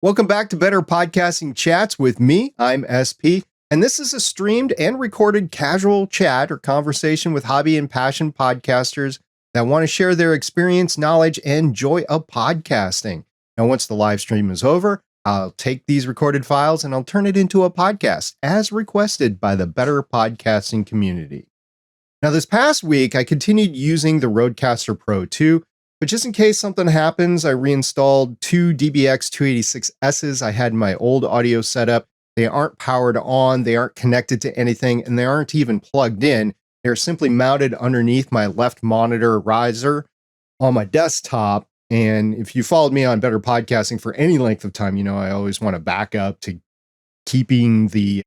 Welcome back to Better Podcasting Chats with me. I'm SP, and this is a streamed and recorded casual chat or conversation with hobby and passion podcasters that want to share their experience, knowledge, and joy of podcasting. Now, once the live stream is over, I'll take these recorded files and I'll turn it into a podcast as requested by the Better Podcasting community. Now, this past week, I continued using the Rodecaster Pro 2, but just in case something happens, I reinstalled two DBX 286Ss I had in my old audio setup. They aren't powered on, they aren't connected to anything, and they aren't even plugged in. They're simply mounted underneath my left monitor riser on my desktop. And if you followed me on Better Podcasting for any length of time, you know I always want to back up to keeping the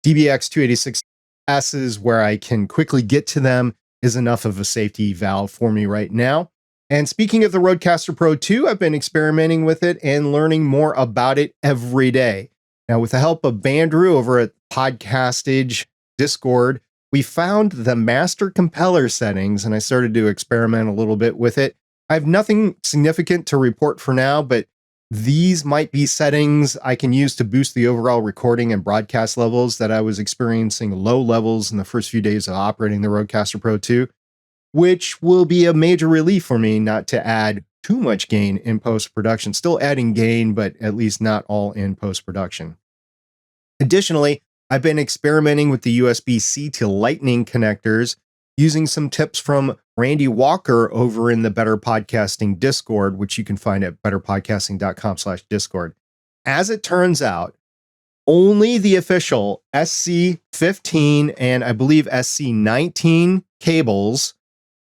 DBX 286Ss where I can quickly get to them is enough of a safety valve for me right now. And speaking of the Rodecaster Pro 2, I've been experimenting with it and learning more about it every day. Now, with the help of Bandrew over at Podcastage Discord, we found the master compeller settings, and I started to experiment a little bit with it. I have nothing significant to report for now, but these might be settings I can use to boost the overall recording and broadcast levels that I was experiencing low levels in the first few days of operating the Rodecaster Pro 2. Which will be a major relief for me not to add too much gain in post-production. Still adding gain, but at least not all in post-production. Additionally, I've been experimenting with the USB-C to Lightning connectors using some tips from Randy Walker over in the Better Podcasting Discord, which you can find at betterpodcasting.com/Discord. As it turns out, only the official SC15 and I believe SC19 cables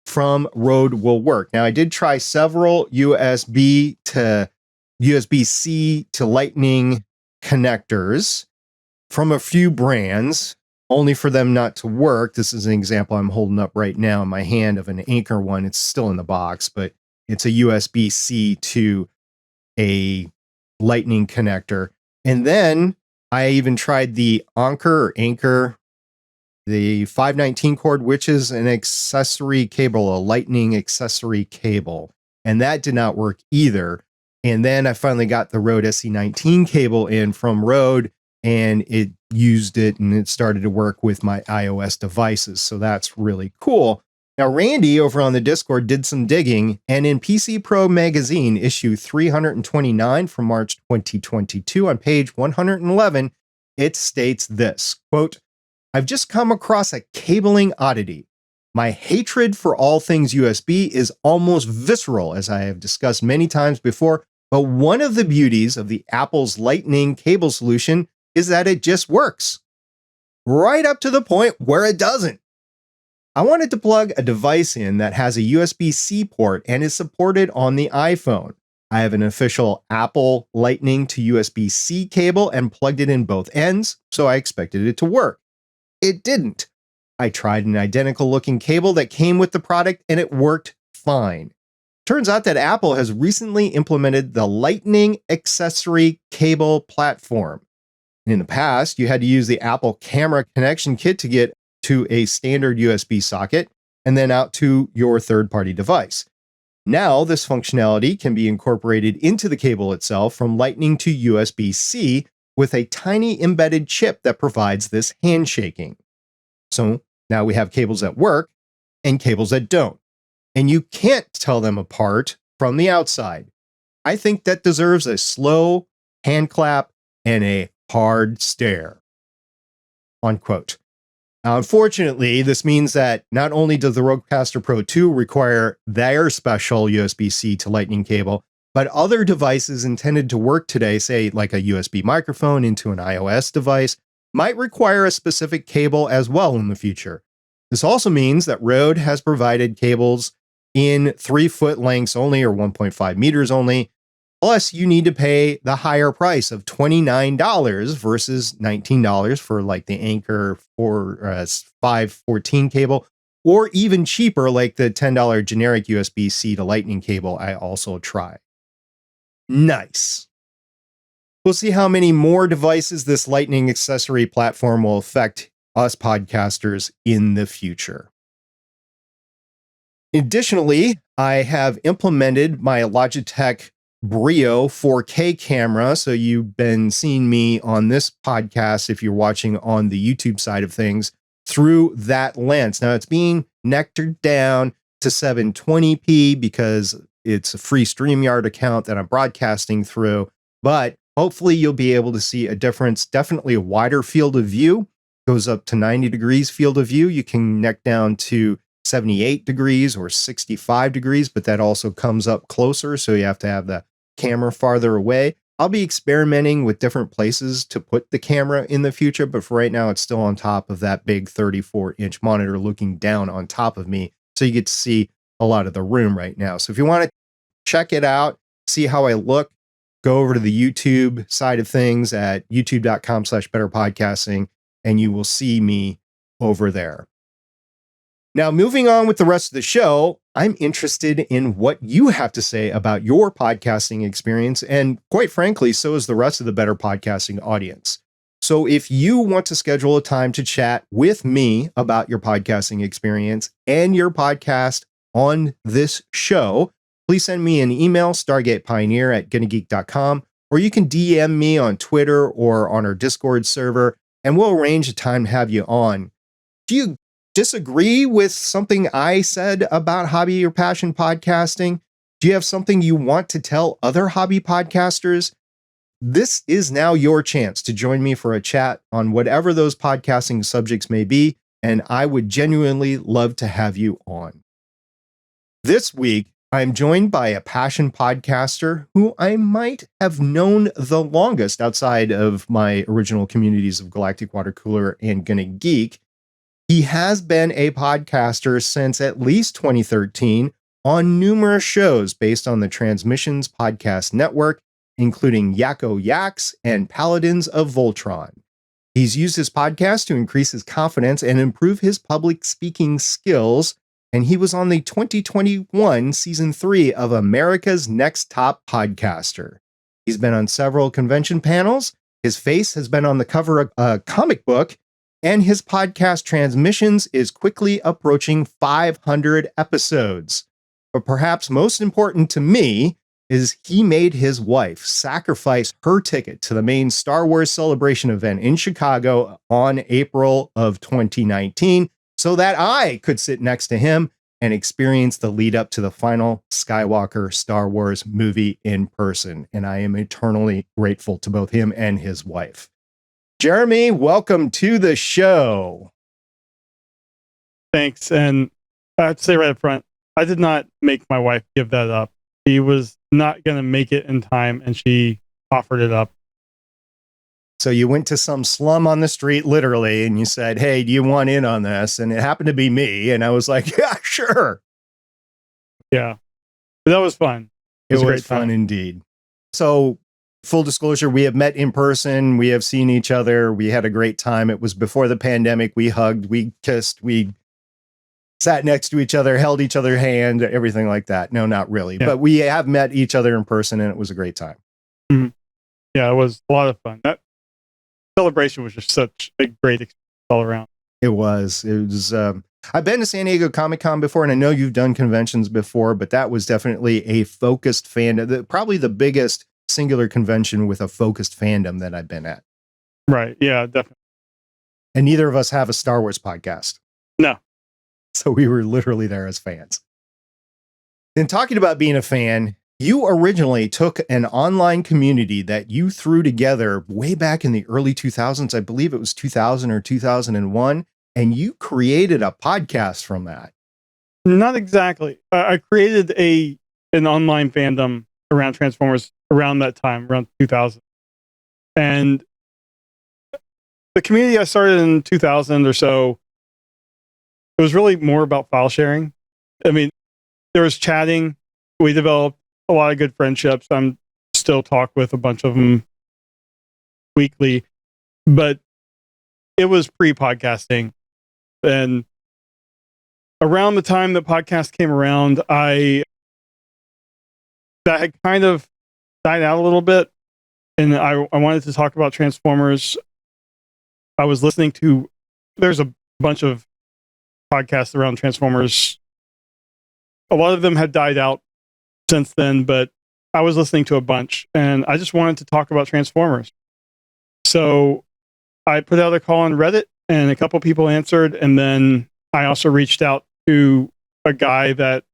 from Rode will work. Now, I did try several USB-C to Lightning connectors from a few brands, only for them not to work. This is an example I'm holding up right now in my hand of an Anchor one. It's still in the box, but it's a USB-C to a Lightning connector. And then I even tried the Anchor, the 519 cord, which is an accessory cable, a Lightning accessory cable. And that did not work either. And then I finally got the Rode SC19 cable in from Rode, and it used it and it started to work with my iOS devices. So that's really cool. Now, Randy over on the Discord did some digging, and in PC Pro Magazine, issue 329 from March 2022, on page 111, it states this, quote, "I've just come across a cabling oddity. My hatred for all things USB is almost visceral, as I have discussed many times before, but one of the beauties of the Apple's Lightning cable solution is that it just works. Right up to the point where it doesn't. I wanted to plug a device in that has a USB-C port and is supported on the iPhone. I have an official Apple Lightning to USB-C cable and plugged it in both ends, so I expected it to work. It didn't. I tried an identical looking cable that came with the product and it worked fine. Turns out that Apple has recently implemented the Lightning Accessory cable platform. In the past, you had to use the Apple camera connection kit to get to a standard USB socket and then out to your third-party device. Now, this functionality can be incorporated into the cable itself from Lightning to USB-C with a tiny embedded chip that provides this handshaking. So now we have cables that work and cables that don't. And you can't tell them apart from the outside. I think that deserves a slow hand clap and a hard stare." Unquote. Now, unfortunately, this means that not only does the Rodecaster Pro 2 require their special USB-C to Lightning cable, but other devices intended to work today, say like a USB microphone into an iOS device, might require a specific cable as well in the future. This also means that Rode has provided cables in 3-foot lengths only or 1.5 meters only. Plus, you need to pay the higher price of $29 versus $19 for like the Anchor 514 cable, or even cheaper like the $10 generic USB-C to Lightning cable I also tried. Nice. We'll see how many more devices this Lightning accessory platform will affect us podcasters in the future. Additionally, I have implemented my Logitech Brio 4K camera. So you've been seeing me on this podcast, if you're watching on the YouTube side of things, through that lens. Now it's being nectared down to 720p because it's a free StreamYard account that I'm broadcasting through, but hopefully you'll be able to see a difference. Definitely a wider field of view, goes up to 90 degrees field of view. You can neck down to 78 degrees or 65 degrees, but that also comes up closer. So you have to have the camera farther away. I'll be experimenting with different places to put the camera in the future, but for right now, it's still on top of that big 34-inch monitor looking down on top of me. So you get to see a lot of the room right now. So if you want to check it out, see how I look, go over to the YouTube side of things at youtube.com/betterpodcasting, and you will see me over there. Now, moving on with the rest of the show, I'm interested in what you have to say about your podcasting experience. And quite frankly, so is the rest of the Better Podcasting audience. So if you want to schedule a time to chat with me about your podcasting experience and your podcast on this show, please send me an email, stargatepioneer@gonnageek.com, or you can DM me on Twitter or on our Discord server, and we'll arrange a time to have you on. Do you disagree with something I said about hobby or passion podcasting? Do you have something you want to tell other hobby podcasters? This is now your chance to join me for a chat on whatever those podcasting subjects may be, and I would genuinely love to have you on. This week, I'm joined by a passion podcaster who I might have known the longest outside of my original communities of Galactic Water Cooler and Gonna Geek. He has been a podcaster since at least 2013 on numerous shows based on the TransMissions podcast network, including Yakko Yaks and Paladins of Voltron. He's used his podcast to increase his confidence and improve his public speaking skills, and he was on the 2021 season 3 of America's Next Top Podcaster. He's been on several convention panels. His face has been on the cover of a comic book, and his podcast TransMissions is quickly approaching 500 episodes. But perhaps most important to me is he made his wife sacrifice her ticket to the main Star Wars Celebration event in Chicago on April of 2019 so that I could sit next to him and experience the lead up to the final Skywalker Star Wars movie in person. And I am eternally grateful to both him and his wife. Jeremy, welcome to the show. Thanks. And I have to say right up front, I did not make my wife give that up. She was not going to make it in time, and she offered it up. So you went to some slum on the street, literally, and you said, hey, do you want in on this? And it happened to be me. And I was like, yeah, sure. Yeah. But that was fun. It was fun indeed. So full disclosure, we have met in person. We have seen each other. We had a great time. It was before the pandemic. We hugged, we kissed, we sat next to each other, held each other's hand, everything like that. No, not really. Yeah. But we have met each other in person, and it was a great time. Mm-hmm. Yeah, it was a lot of fun. That celebration was just such a great experience all around. It was. I've been to San Diego Comic-Con before, and I know you've done conventions before, but that was definitely a focused fandom. Probably the biggest singular convention with a focused fandom that I've been at. Right. Yeah, definitely. And neither of us have a Star Wars podcast. No. So we were literally there as fans. And talking about being a fan, you originally took an online community that you threw together way back in the early 2000s. I believe it was 2000 or 2001. And you created a podcast from that. Not exactly. I created an online fandom around Transformers around that time, around 2000. And the community I started in 2000 or so, it was really more about file sharing. I mean, there was chatting. We developed a lot of good friendships. I'm still talk with a bunch of them weekly, but it was pre-podcasting. And around the time that podcast came around, that had kind of died out a little bit. And I wanted to talk about Transformers. I was listening to, there's a bunch of podcasts around Transformers. A lot of them had died out since then, but I was listening to a bunch, and I just wanted to talk about Transformers. So I put out a call on Reddit, and a couple people answered, and then I also reached out to a guy that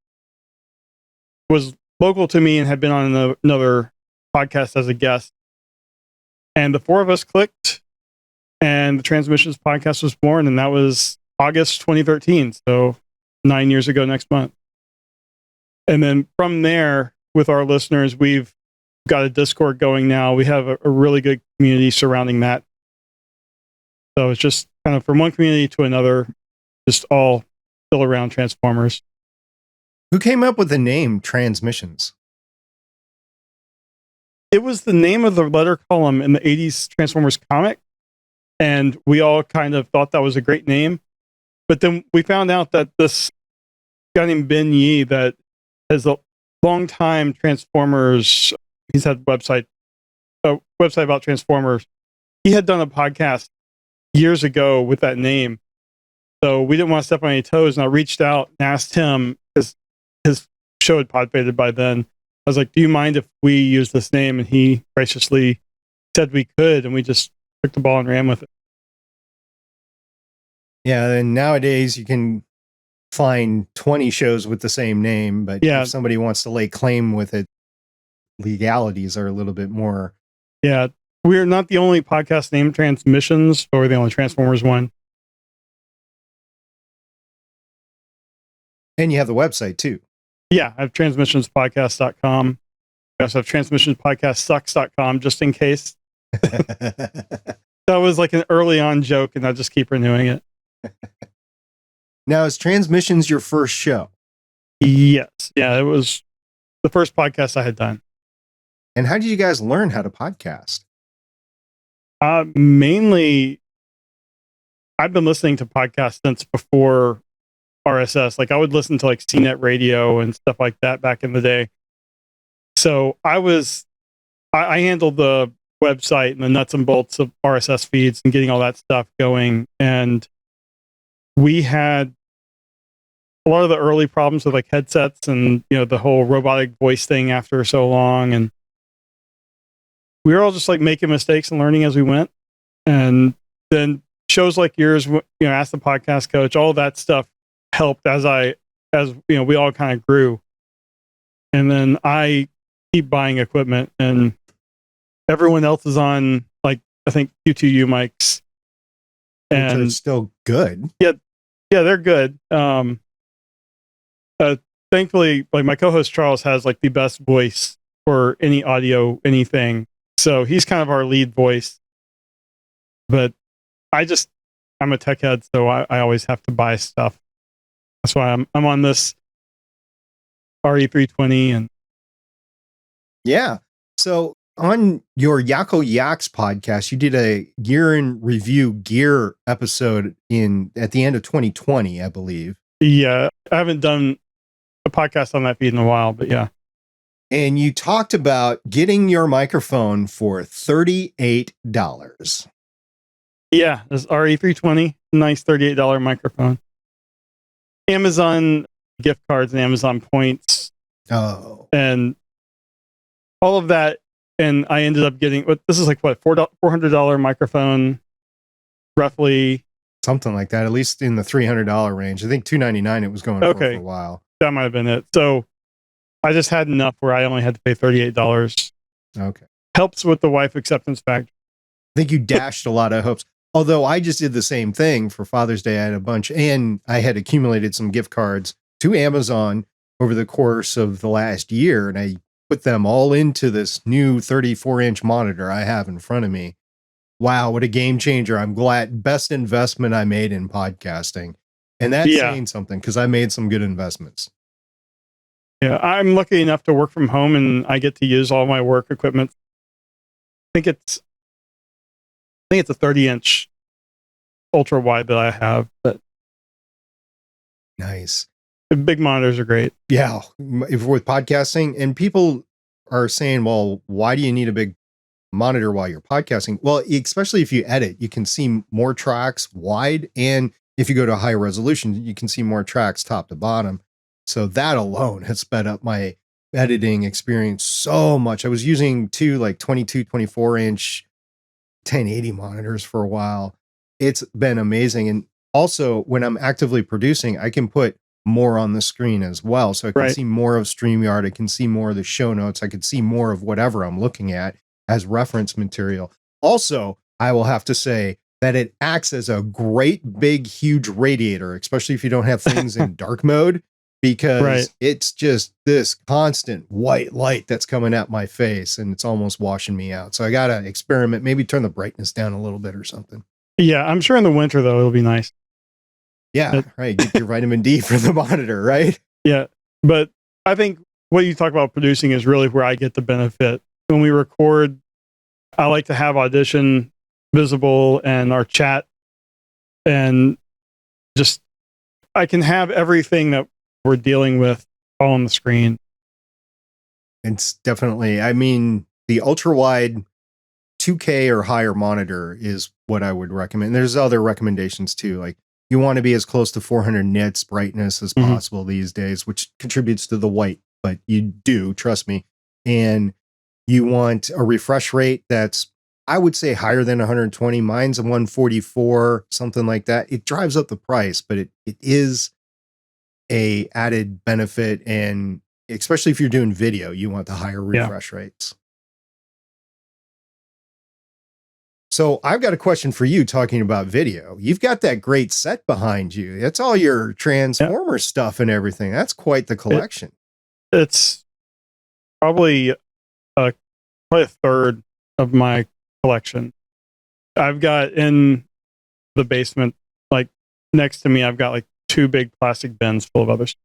was local to me and had been on another podcast as a guest. And the four of us clicked, and the Transmissions podcast was born, and that was August 2013, so 9 years ago next month. And then from there, with our listeners, we've got a Discord going now. We have a really good community surrounding that. So it's just kind of from one community to another, just all still around Transformers. Who came up with the name Transmissions? It was the name of the letter column in the 80s Transformers comic, and we all kind of thought that was a great name. But then we found out that this guy named Ben Yee that has a long time Transformers, he's had a website about Transformers. He had done a podcast years ago with that name. So we didn't want to step on any toes, and I reached out and asked him, because his show had pod faded by then. I was like, do you mind if we use this name? And he graciously said we could, and we just took the ball and ran with it. Yeah, and nowadays you can find 20 shows with the same name, but if somebody wants to lay claim with it, legalities are a little bit more. Yeah, we're not the only podcast named Transmissions, but we're the only Transformers one. And you have the website too. Yeah, I have transmissionspodcast.com. I also have transmissionspodcastsucks.com, just in case. That was like an early on joke, and I just keep renewing it. Now, is Transmissions your first show? Yes. Yeah, it was the first podcast I had done. And how did you guys learn how to podcast? Mainly, I've been listening to podcasts since before RSS. Like, I would listen to like CNET radio and stuff like that back in the day. So I handled the website and the nuts and bolts of RSS feeds and getting all that stuff going. And we had a lot of the early problems with like headsets and, the whole robotic voice thing after so long. And we were all just like making mistakes and learning as we went. And then shows like yours, Ask the Podcast Coach, all that stuff helped as we all kind of grew. And then I keep buying equipment, and everyone else is on, like, I think Q2U mics. And which are still good. Yeah, they're good. Thankfully, like, my co-host Charles has like the best voice for any audio, anything. So he's kind of our lead voice. But I'm a tech head, so I always have to buy stuff. That's why I'm on this RE320. And yeah. So on your Yakko Yaks podcast, you did a year in review gear episode at the end of 2020, I believe. Yeah, I haven't done a podcast on that feed in a while, but yeah. And you talked about getting your microphone for $38. Yeah, this RE320, nice $38 microphone. Amazon gift cards and Amazon points. Oh. And all of that. And I ended up getting, this is like what, $400 microphone, roughly. Something like that, at least in the $300 range. I think $299 it was going for a while. That might have been it. So I just had enough where I only had to pay $38. Okay. Helps with the wife acceptance factor. I think you dashed a lot of hopes. Although I just did the same thing for Father's Day. I had a bunch, and I had accumulated some gift cards to Amazon over the course of the last year, and I put them all into this new 34-inch monitor I have in front of me. Wow, what a game changer. I'm glad. Best investment I made in podcasting. And that's saying something, because I made some good investments. Yeah, I'm lucky enough to work from home, and I get to use all my work equipment. I think it's a 30-inch Ultrawide that I have. But nice. The big monitors are great. Yeah, with podcasting. And people are saying, well, why do you need a big monitor while you're podcasting? Well, especially if you edit, you can see more tracks wide. And if you go to high resolution, you can see more tracks top to bottom. So that alone has sped up my editing experience so much. I was using two like 22, 24 inch 1080 monitors for a while. It's been amazing. And also when I'm actively producing, I can put more on the screen as well. So I can see more of StreamYard. I can see more of the show notes. I can see more of whatever I'm looking at as reference material. Also, I will have to say that it acts as a great, big, huge radiator, especially if you don't have things in dark mode, because it's just this constant white light that's coming at my face and it's almost washing me out. So I got to experiment, maybe turn the brightness down a little bit or something. Yeah, I'm sure in the winter, though, it'll be nice. Yeah, right. Get your vitamin D for the monitor, right? Yeah, but I think what you talk about producing is really where I get the benefit. When we record, I like to have Audition visible and our chat, and just I can have everything that we're dealing with all on the screen. It's definitely, I mean, the ultra-wide 2K or higher monitor is what I would recommend. There's other recommendations too, like you want to be as close to 400 nits brightness as possible these days, which contributes to the white, but you do, trust me. And you want a refresh rate that's, I would say, higher than 120. Mine's a 144, something like that. It drives up the price, but it is a added benefit. And especially if you're doing video, you want the higher refresh rates. So I've got a question for you talking about video. You've got that great set behind you. That's all your Transformer stuff and everything. That's quite the collection. It's probably a third of my collection. I've got in the basement, like next to me, I've got like 2 big plastic bins full of other stuff.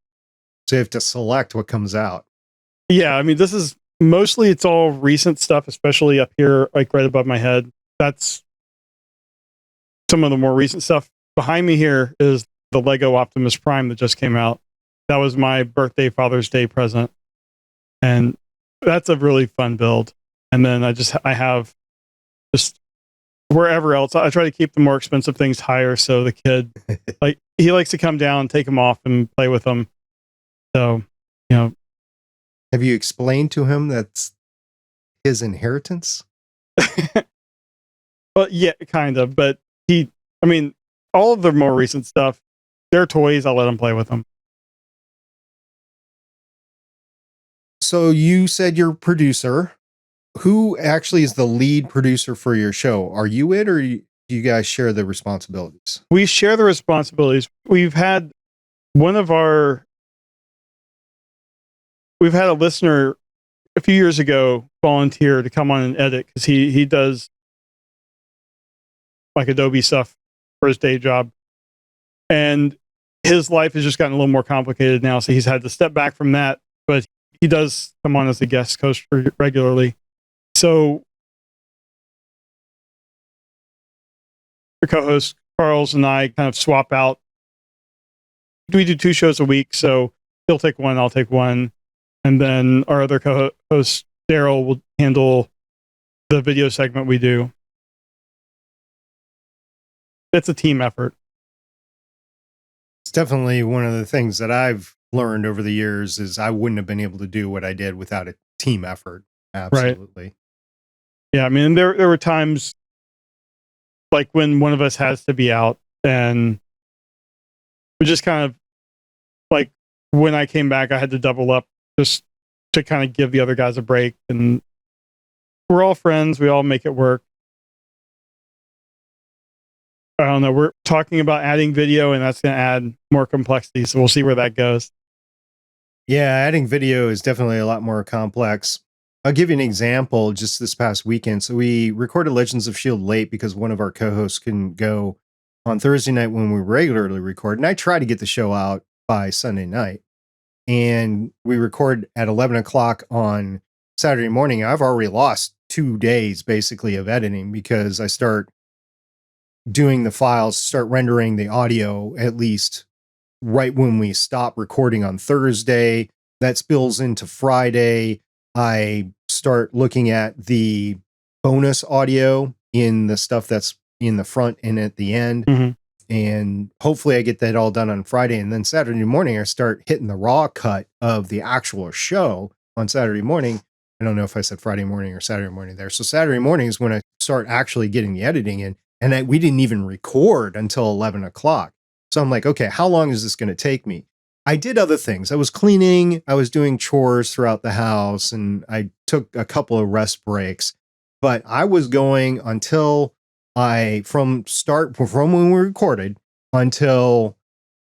So you have to select what comes out. Yeah, I mean, this is mostly, it's all recent stuff, especially up here, like right above my head. That's some of the more recent stuff. Behind me here is the Lego Optimus Prime that just came out. That was my birthday, Father's Day present. And that's a really fun build. And then I have just wherever else, I try to keep the more expensive things higher. So the kid, like, he likes to come down, take them off and play with them. So, you know. Have you explained to him that's his inheritance? Well, yeah, kind of. But I mean, all of the more recent stuff, they're toys. I'll let him play with them. So you said you're a producer. Who actually is the lead producer for your show? Are you it, or do you guys share the responsibilities? We share the responsibilities. We've had a listener a few years ago volunteer to come on and edit because he does like Adobe stuff for his day job. And his life has just gotten a little more complicated now. So he's had to step back from that, but he does come on as a guest host regularly. So the co-host Carl's and I kind of swap out. We do 2 shows a week. So he'll take one, I'll take one. And then our other co-host, Daryl, will handle the video segment we do. It's a team effort. It's definitely one of the things that I've learned over the years is I wouldn't have been able to do what I did without a team effort. Absolutely. Right. Yeah, I mean, there were times like when one of us has to be out, and we just kind of like when I came back, I had to double up just to kind of give the other guys a break. And we're all friends. We all make it work. I don't know. We're talking about adding video, and that's going to add more complexity. So we'll see where that goes. Yeah, adding video is definitely a lot more complex. I'll give you an example just this past weekend. So we recorded Legends of S.H.I.E.L.D. late because one of our co-hosts couldn't go on Thursday night when we regularly record. And I try to get the show out by Sunday night. And we record at 11 o'clock on Saturday morning. I've already lost 2 days basically of editing because I start doing the files, start rendering the audio at least right when we stop recording on Thursday. That spills into Friday. I start looking at the bonus audio in the stuff that's in the front and at the end. And hopefully I get that all done on Friday. And then Saturday morning, I start hitting the raw cut of the actual show. on Saturday morning. I don't know if I said Friday morning or Saturday morning there. So Saturday morning is when I start actually getting the editing in. And we didn't even record until 11 o'clock. So I'm like, okay, how long is this going to take me? I did other things. I was cleaning, I was doing chores throughout the house, and I took a couple of rest breaks. But I was going until from when we recorded until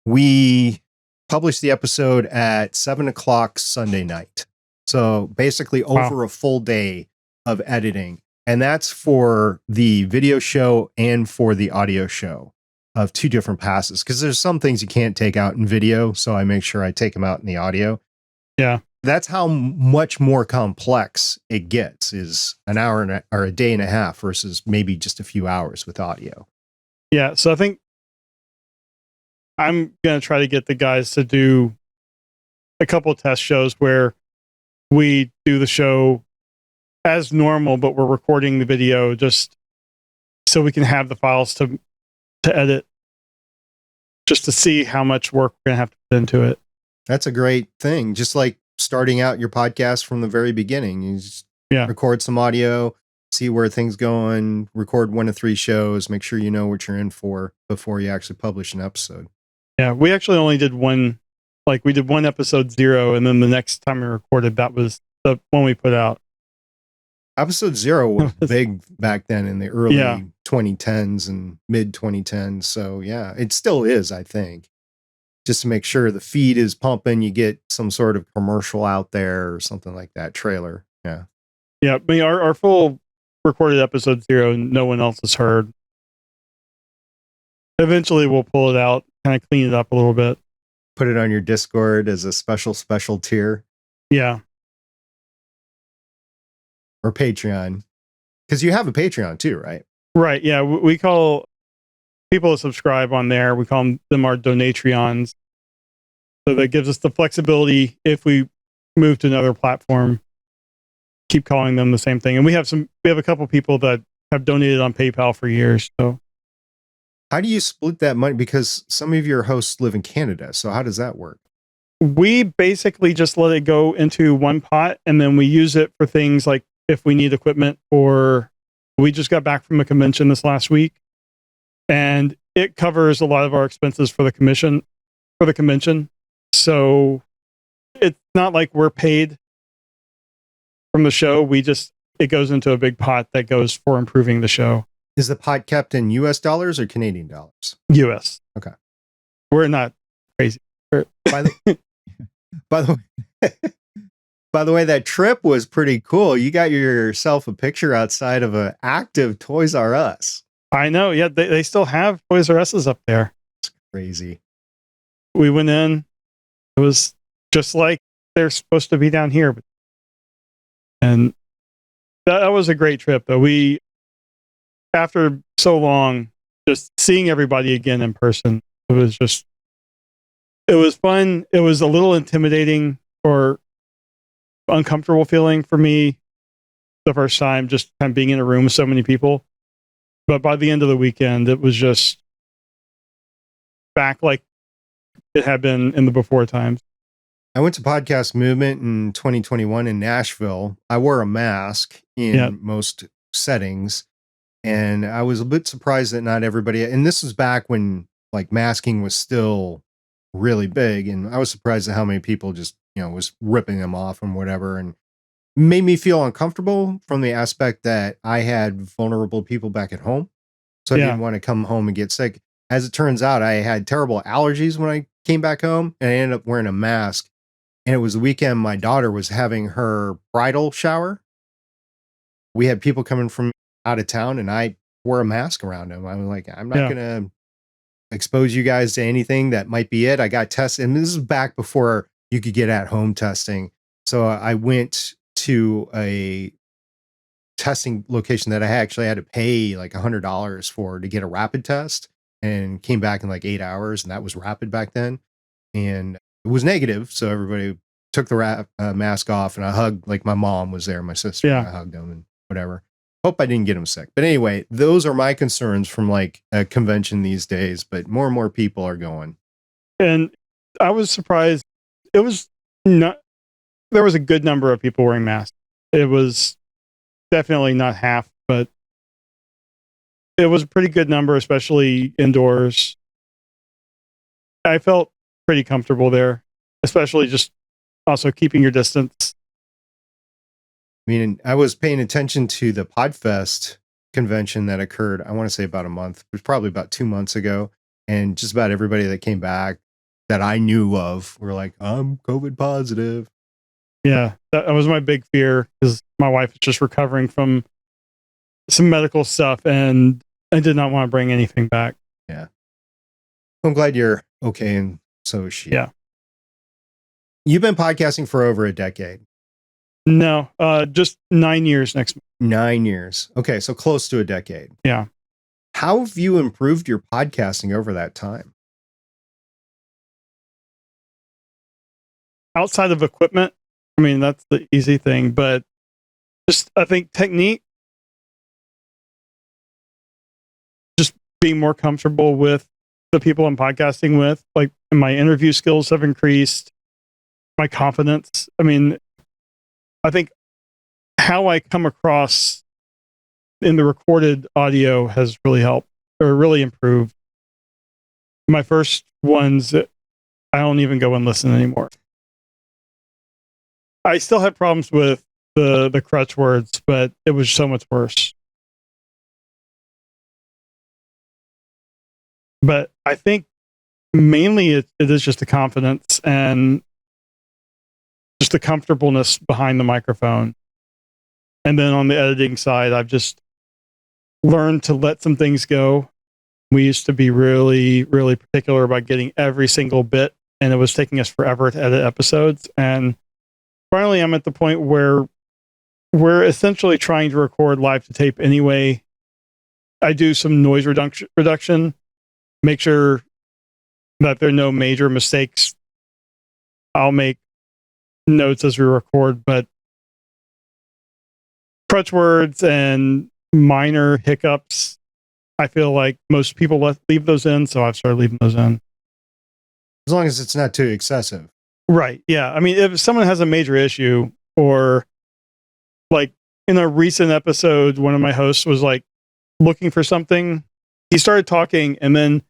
we published the episode at 7 o'clock Sunday night. So basically over a full day of editing. And that's for the video show and for the audio show of 2 different passes. Because there's some things you can't take out in video. So I make sure I take them out in the audio. Yeah. That's how much more complex it gets, is an hour or a day and a half versus maybe just a few hours with audio. Yeah. So I think I'm going to try to get the guys to do a couple of test shows where we do the show as normal, but we're recording the video just so we can have the files to edit, just to see how much work we're going to have to put into it. That's a great thing. Just like starting out your podcast from the very beginning. You just record some audio, see where things going, record 1 to 3 shows, make sure you know what you're in for before you actually publish an episode. Yeah, we actually only did one, we did one episode 0, and then the next time we recorded, that was the one we put out. Episode 0 was big back then in the early 2010s and mid 2010s. So yeah, it still is, I think. Just to make sure the feed is pumping, you get some sort of commercial out there or something like that, trailer. Yeah. Yeah, I mean, our full recorded episode 0, no one else has heard. Eventually we'll pull it out, kind of clean it up a little bit. Put it on your Discord as a special tier. Yeah. Or Patreon. Because you have a Patreon too, right? Right, yeah. We call people that subscribe on there, we call them our Donatreons. So that gives us the flexibility if we move to another platform, keep calling them the same thing. And we have a couple people that have donated on PayPal for years. So how do you split that money? Because some of your hosts live in Canada. So how does that work? We basically just let it go into one pot, and then we use it for things like if we need equipment, or we just got back from a convention this last week, and it covers a lot of our expenses for the convention. So it's not like we're paid from the show. It goes into a big pot that goes for improving the show. Is the pot kept in US dollars or Canadian dollars? US. Okay. We're not crazy. By the way, that trip was pretty cool. You got yourself a picture outside of an active Toys R Us. I know. Yeah, they still have Toys R Us's up there. It's crazy. We went in. It was just like they're supposed to be down here. And that was a great trip. Though after so long, just seeing everybody again in person, it was fun. It was a little intimidating or uncomfortable feeling for me the first time, just kind of being in a room with so many people. But by the end of the weekend, it was just back like it had been in the before times. I went to Podcast Movement in 2021 in Nashville. I wore a mask in most settings, and I was a bit surprised that not everybody, and this was back when masking was still really big, and I was surprised at how many people just was ripping them off and whatever, and made me feel uncomfortable from the aspect that I had vulnerable people back at home, so I didn't want to come home and get sick. As it turns out, I had terrible allergies when I came back home, and I ended up wearing a mask. And it was the weekend my daughter was having her bridal shower. We had people coming from out of town, and I wore a mask around them. I was like, I'm not going to expose you guys to anything that might be it. I got tested, and this is back before you could get at home testing. So I went to a testing location that I actually had to pay $100 for to get a rapid test, and came back in 8 hours. And that was rapid back then. And it was negative. So everybody took the mask off, and I hugged, my mom was there, my sister, and I hugged them and whatever. Hope I didn't get them sick. But anyway, those are my concerns from a convention these days, but more and more people are going. And I was surprised. It was not there was a good number of people wearing masks. It was definitely not half, but it was a pretty good number, especially indoors. I felt pretty comfortable there, especially just also keeping your distance. I mean, I was paying attention to the Podfest convention that occurred, I want to say about a month. It was probably about 2 months ago. And just about everybody that came back that I knew of were like, I'm COVID positive. Yeah, that was my big fear because my wife is just recovering from some medical stuff and I did not want to bring anything back. Yeah. I'm glad you're okay, and so is she. Yeah. You've been podcasting for over a decade. No, just 9 years next month. 9 years. Okay, so close to a decade. Yeah. How have you improved your podcasting over that time? Outside of equipment, I mean, that's the easy thing, but just, I think technique, just being more comfortable with the people I'm podcasting with, like my interview skills have increased, my confidence. I mean, I think how I come across in the recorded audio has really helped or really improved. My first ones, I don't even go and listen anymore. I still had problems with the crutch words, but it was so much worse. But I think mainly it is just the confidence and just the comfortableness behind the microphone. And then on the editing side, I've just learned to let some things go. We used to be really, really particular about getting every single bit, and it was taking us forever to edit episodes. And finally, I'm at the point where we're essentially trying to record live to tape anyway. I do some noise reduction, make sure that there are no major mistakes. I'll make notes as we record, but crutch words and minor hiccups, I feel like most people leave those in, so I've started leaving those in. As long as it's not too excessive. Right, yeah. I mean, if someone has a major issue, or like in a recent episode, one of my hosts was like looking for something. He started talking and then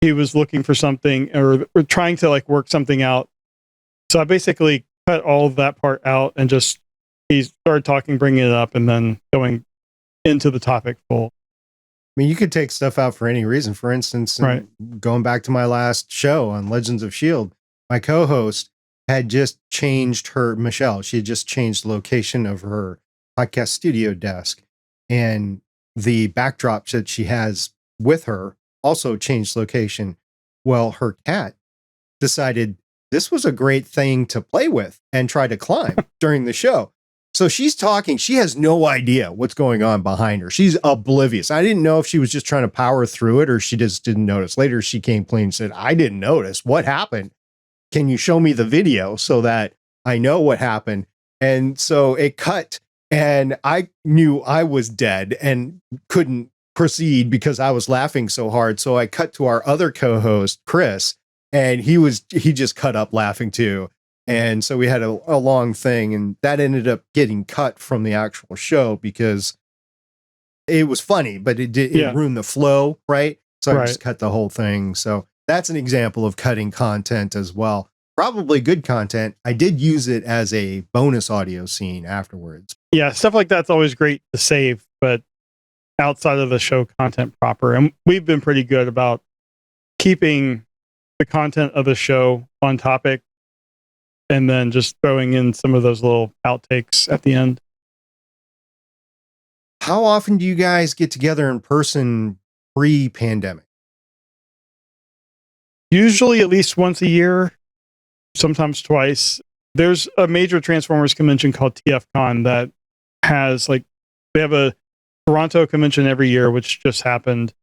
he was looking for something or trying to like work something out. So I basically cut all of that part out and just he started talking, bringing it up, and then going into the topic full. I mean, you could take stuff out for any reason. For instance, right. Going back to my last show on Legends of S.H.I.E.L.D., my co-host had just changed Michelle, she had just changed the location of her podcast studio desk. And the backdrop that she has with her also changed location. Well, her cat decided this was a great thing to play with and try to climb during the show. So she's talking. She has no idea what's going on behind her. She's oblivious. I didn't know if she was just trying to power through it or she just didn't notice. Later, she came clean and said, I didn't notice. What happened? Can you show me the video so that I know what happened? And so it cut and I knew I was dead and couldn't proceed because I was laughing so hard. So I cut to our other co-host, Chris, and he just cut up laughing too. And so we had a long thing, and that ended up getting cut from the actual show because it was funny, but it ruined the flow, right? So I just cut the whole thing. So that's an example of cutting content as well. Probably good content. I did use it as a bonus audio scene afterwards. Yeah, stuff like that's always great to save, but outside of the show content proper. And we've been pretty good about keeping the content of the show on topic and then just throwing in some of those little outtakes at the end. How often do you guys get together in person pre-pandemic? Usually at least once a year, sometimes twice. There's a major Transformers convention called TFCon that has they have a Toronto convention every year, which just happened.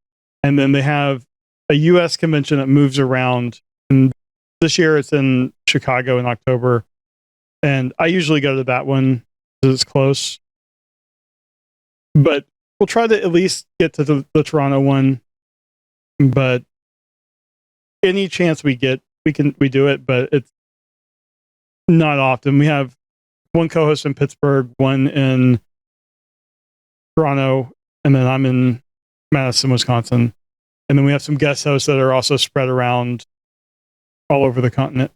And then they have a US convention that moves around. And this year it's in Chicago in October. And I usually go to that one because it's close. But we'll try to at least get to the Toronto one. But any chance we get, we do it. But Not often. We have one co-host in Pittsburgh, one in Toronto, and then I'm in Madison, Wisconsin. And then we have some guest hosts that are also spread around all over the continent.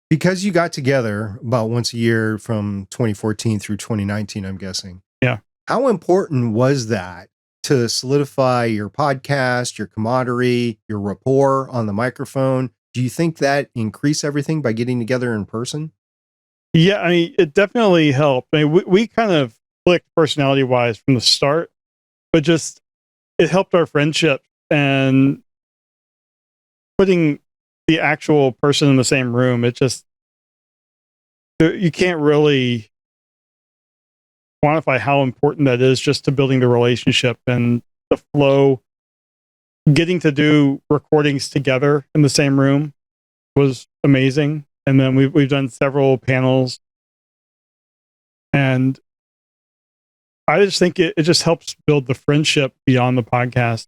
Because you got together about once a year from 2014 through 2019, I'm guessing. Yeah. How important was that to solidify your podcast, your camaraderie, your rapport on the microphone? Do you think that increased everything by getting together in person? Yeah, I mean, it definitely helped. I mean, we kind of clicked personality-wise from the start, but just it helped our friendship, and putting the actual person in the same room, it just, you can't really quantify how important that is just to building the relationship and the flow. Getting to do recordings together in the same room was amazing. And then we've done several panels, and I just think it just helps build the friendship beyond the podcast.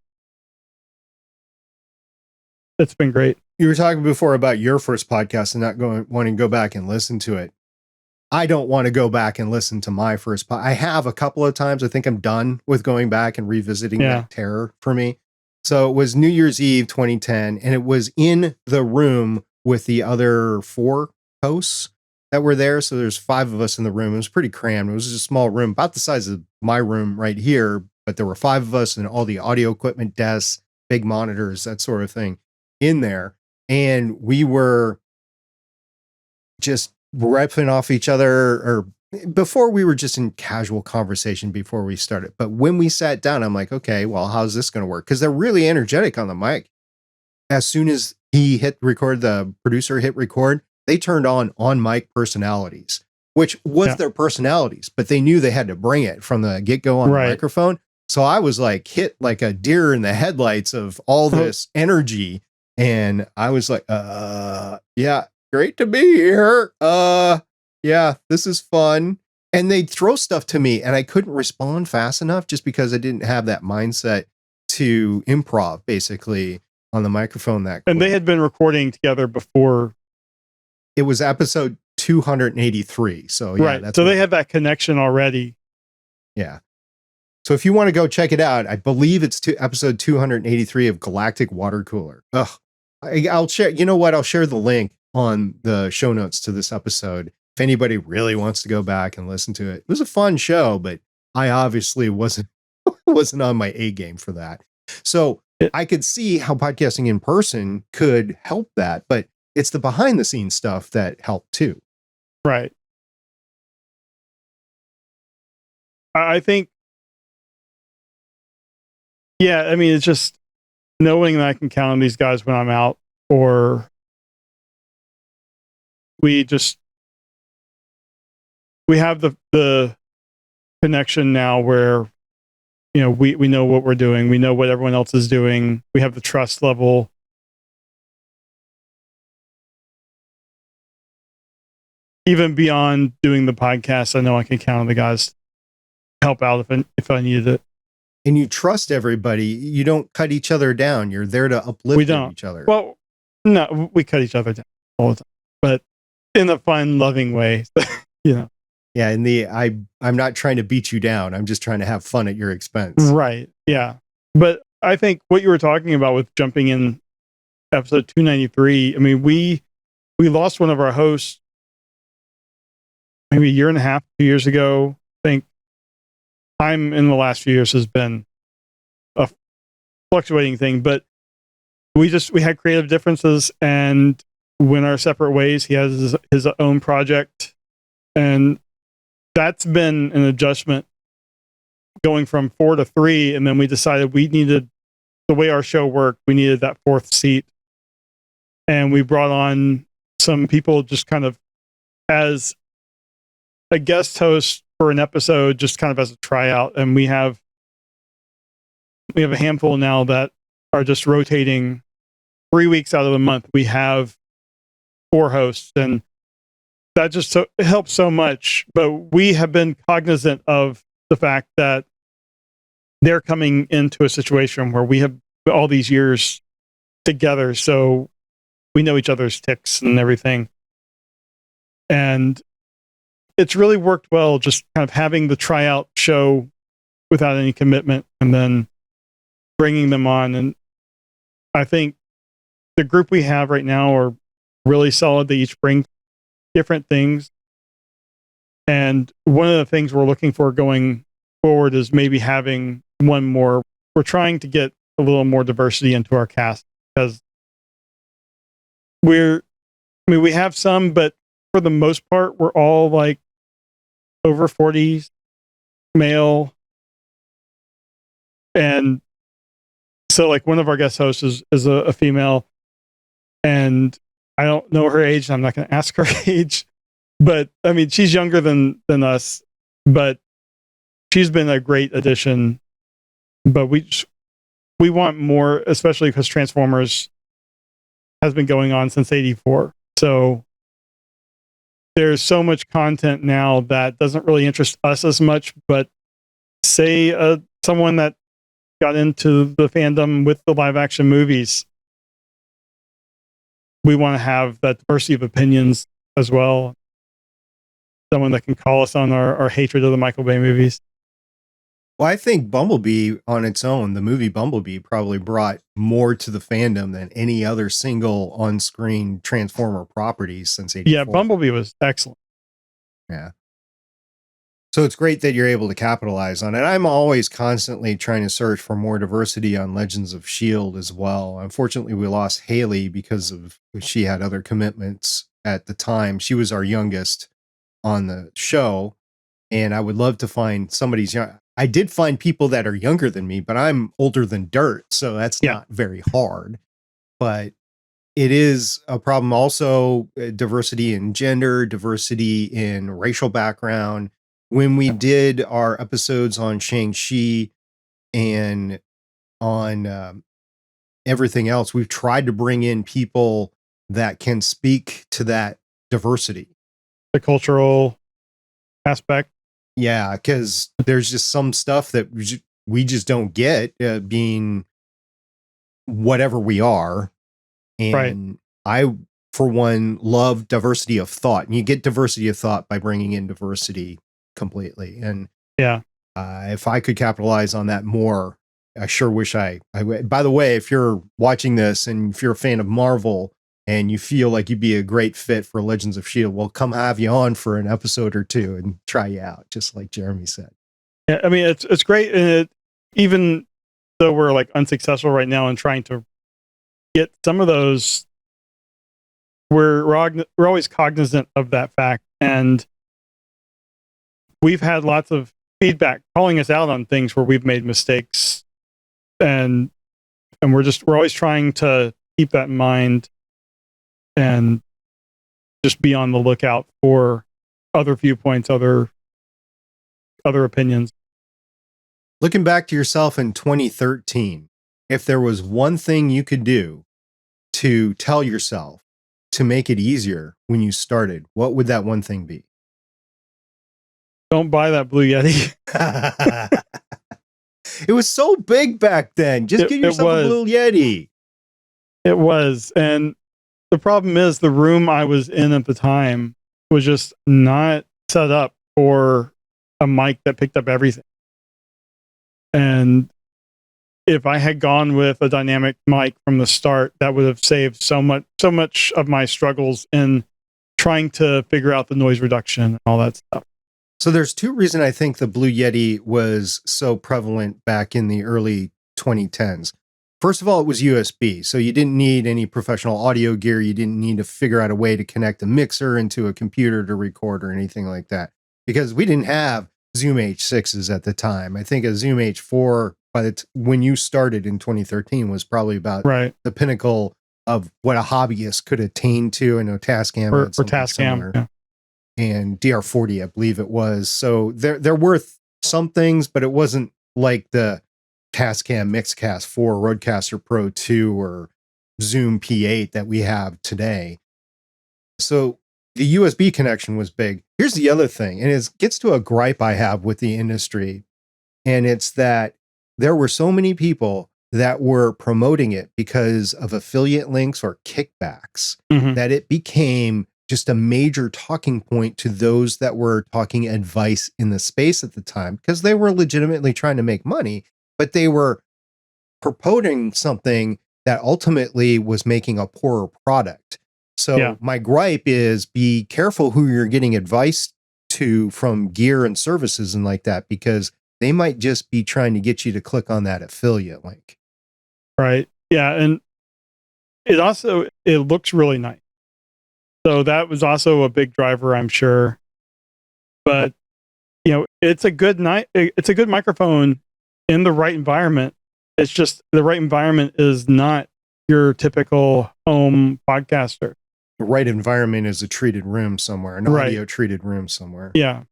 It's been great. You were talking before about your first podcast and not wanting to go back and listen to it. I don't want to go back and listen to my first I have a couple of times. I think I'm done with going back and revisiting that terror for me. So it was New Year's Eve 2010, and it was in the room with the other 4 hosts that were there. So there's 5 of us in the room. It was pretty crammed. It was just a small room, about the size of my room right here, but there were 5 of us and all the audio equipment, desks, big monitors, that sort of thing in there. And we were just ripping off each other, or before we were just in casual conversation before we started. But when we sat down, I'm like, okay, well, how's this going to work? Because they're really energetic on the mic. As soon as he hit record, the producer hit record, they turned on mic personalities, which was their personalities, but they knew they had to bring it from the get-go on the microphone. So I was like hit like a deer in the headlights of all this energy. And I was like, yeah, great to be here. Yeah, this is fun. And they'd throw stuff to me and I couldn't respond fast enough just because I didn't have that mindset to improv basically on the microphone that quick. And they had been recording together before. It was episode 283. So yeah, right. So they had that connection already. Yeah. So if you want to go check it out, I believe it's episode 283 of Galactic Water Cooler. Ugh. I'll share, you know what? I'll share the link on the show notes to this episode. If anybody really wants to go back and listen to it. It was a fun show, but I obviously wasn't on my A game for that. So I could see how podcasting in person could help that, but it's the behind the scenes stuff that helped too. Right. I think, yeah, I mean, it's just knowing that I can count on these guys when I'm out, or we have the connection now where, you know, we know what we're doing. We know what everyone else is doing. We have the trust level. Even beyond doing the podcast, I know I can count on the guys to help out if I needed it. And you trust everybody. You don't cut each other down. You're there to uplift each other. Well, no, we cut each other down all the time, but in a fun, loving way. You know. Yeah, I'm not trying to beat you down. I'm just trying to have fun at your expense. Right. Yeah. But I think what you were talking about with jumping in episode 293, I mean, we lost one of our hosts maybe a year and a half, 2 years ago. I think time in the last few years has been a fluctuating thing, but we had creative differences and went our separate ways. He has his own project, and that's been an adjustment going from 4 to 3. And then we decided we needed, the way our show worked, we needed that 4th seat. And we brought on some people just kind of as a guest host for an episode, just kind of as a tryout. And we have a handful now that are just rotating 3 weeks out of the month. We have 4 hosts, and that just it helps so much. But we have been cognizant of the fact that they're coming into a situation where we have all these years together. So we know each other's ticks and everything. And it's really worked well, just kind of having the tryout show without any commitment and then bringing them on. And I think the group we have right now are really solid. They each bring different things. And one of the things we're looking for going forward is maybe having one more. We're trying to get a little more diversity into our cast because we have some, but for the most part, we're all like over 40s, male. And so like one of our guest hosts is a female, and I don't know her age. I'm not going to ask her age, but I mean, she's younger than us, but she's been a great addition. But we want more, especially because Transformers has been going on since '84. So there's so much content now that doesn't really interest us as much, but say someone that got into the fandom with the live action movies, we want to have that diversity of opinions as well. Someone that can call us on our hatred of the Michael Bay movies. Well, I think Bumblebee on its own, the movie Bumblebee, probably brought more to the fandom than any other single on-screen Transformer property since '84. Yeah, Bumblebee was excellent. Yeah. So it's great that you're able to capitalize on it. I'm always constantly trying to search for more diversity on Legends of S.H.I.E.L.D. as well. Unfortunately, we lost Haley because she had other commitments at the time. She was our youngest on the show, and I would love to find somebody's young. I did find people that are younger than me, but I'm older than dirt, so that's not very hard. But it is a problem also, diversity in gender, diversity in racial background. When we did our episodes on Shang-Chi and on everything else, we've tried to bring in people that can speak to that diversity. The cultural aspect. Yeah, because there's just some stuff that we just don't get, being whatever we are. And I, for one, love diversity of thought. And you get diversity of thought by bringing in diversity completely. And if I could capitalize on that more, I sure wish I would. By the way, if you're watching this and if you're a fan of Marvel and you feel like you'd be a great fit for Legends of S.H.I.E.L.D., we'll come have you on for an episode or two and try you out, just like Jeremy said. Yeah, I mean, it's great. And even though we're like unsuccessful right now in trying to get some of those, we're always cognizant of that fact. And we've had lots of feedback calling us out on things where we've made mistakes. And we're always trying to keep that in mind and just be on the lookout for other viewpoints, other opinions. Looking back to yourself in 2013, if there was one thing you could do to tell yourself to make it easier when you started, what would that one thing be? Don't buy that Blue Yeti. It was so big back then. Just get yourself a Blue Yeti. It was. And the problem is the room I was in at the time was just not set up for a mic that picked up everything. And if I had gone with a dynamic mic from the start, that would have saved so much of my struggles in trying to figure out the noise reduction and all that stuff. So there's two reasons I think the Blue Yeti was so prevalent back in the early 2010s. First of all, it was USB, so you didn't need any professional audio gear. You didn't need to figure out a way to connect a mixer into a computer to record or anything like that, because we didn't have Zoom H6s at the time. I think a Zoom H4 when you started in 2013 was probably about the pinnacle of what a hobbyist could attain to. I know Tascam or Tascam, yeah. And DR40, I believe it was. So there were some things, but it wasn't like the Tascam Mixcast 4, Rodecaster Pro 2, or Zoom P8 that we have today. So the USB connection was big. Here's the other thing, and it gets to a gripe I have with the industry, and it's that there were so many people that were promoting it because of affiliate links or kickbacks, that it became just a major talking point to those that were talking advice in the space at the time, because they were legitimately trying to make money, but they were purporting something that ultimately was making a poorer product. So my gripe is, be careful who you're getting advice to from gear and services and like that, because they might just be trying to get you to click on that affiliate link. Right. Yeah. And it looks really nice. So that was also a big driver, I'm sure. But it's a good microphone in the right environment. It's just the right environment is not your typical home podcaster. The right environment is a treated room somewhere, an audio treated room somewhere. Yeah.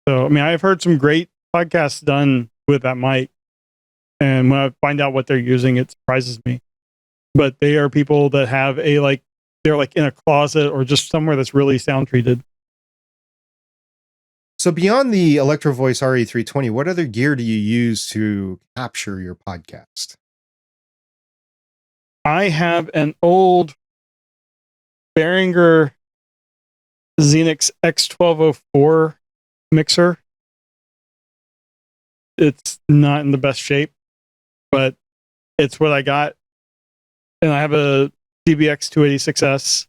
So I mean, I've heard some great podcasts done with that mic, and when I find out what they're using, it surprises me. But they are people that have they're like in a closet or just somewhere that's really sound treated. So beyond the Electro Voice RE320, what other gear do you use to capture your podcast? I have an old Behringer Xenix X1204 mixer. It's not in the best shape, but it's what I got. And I have a DBX 286S.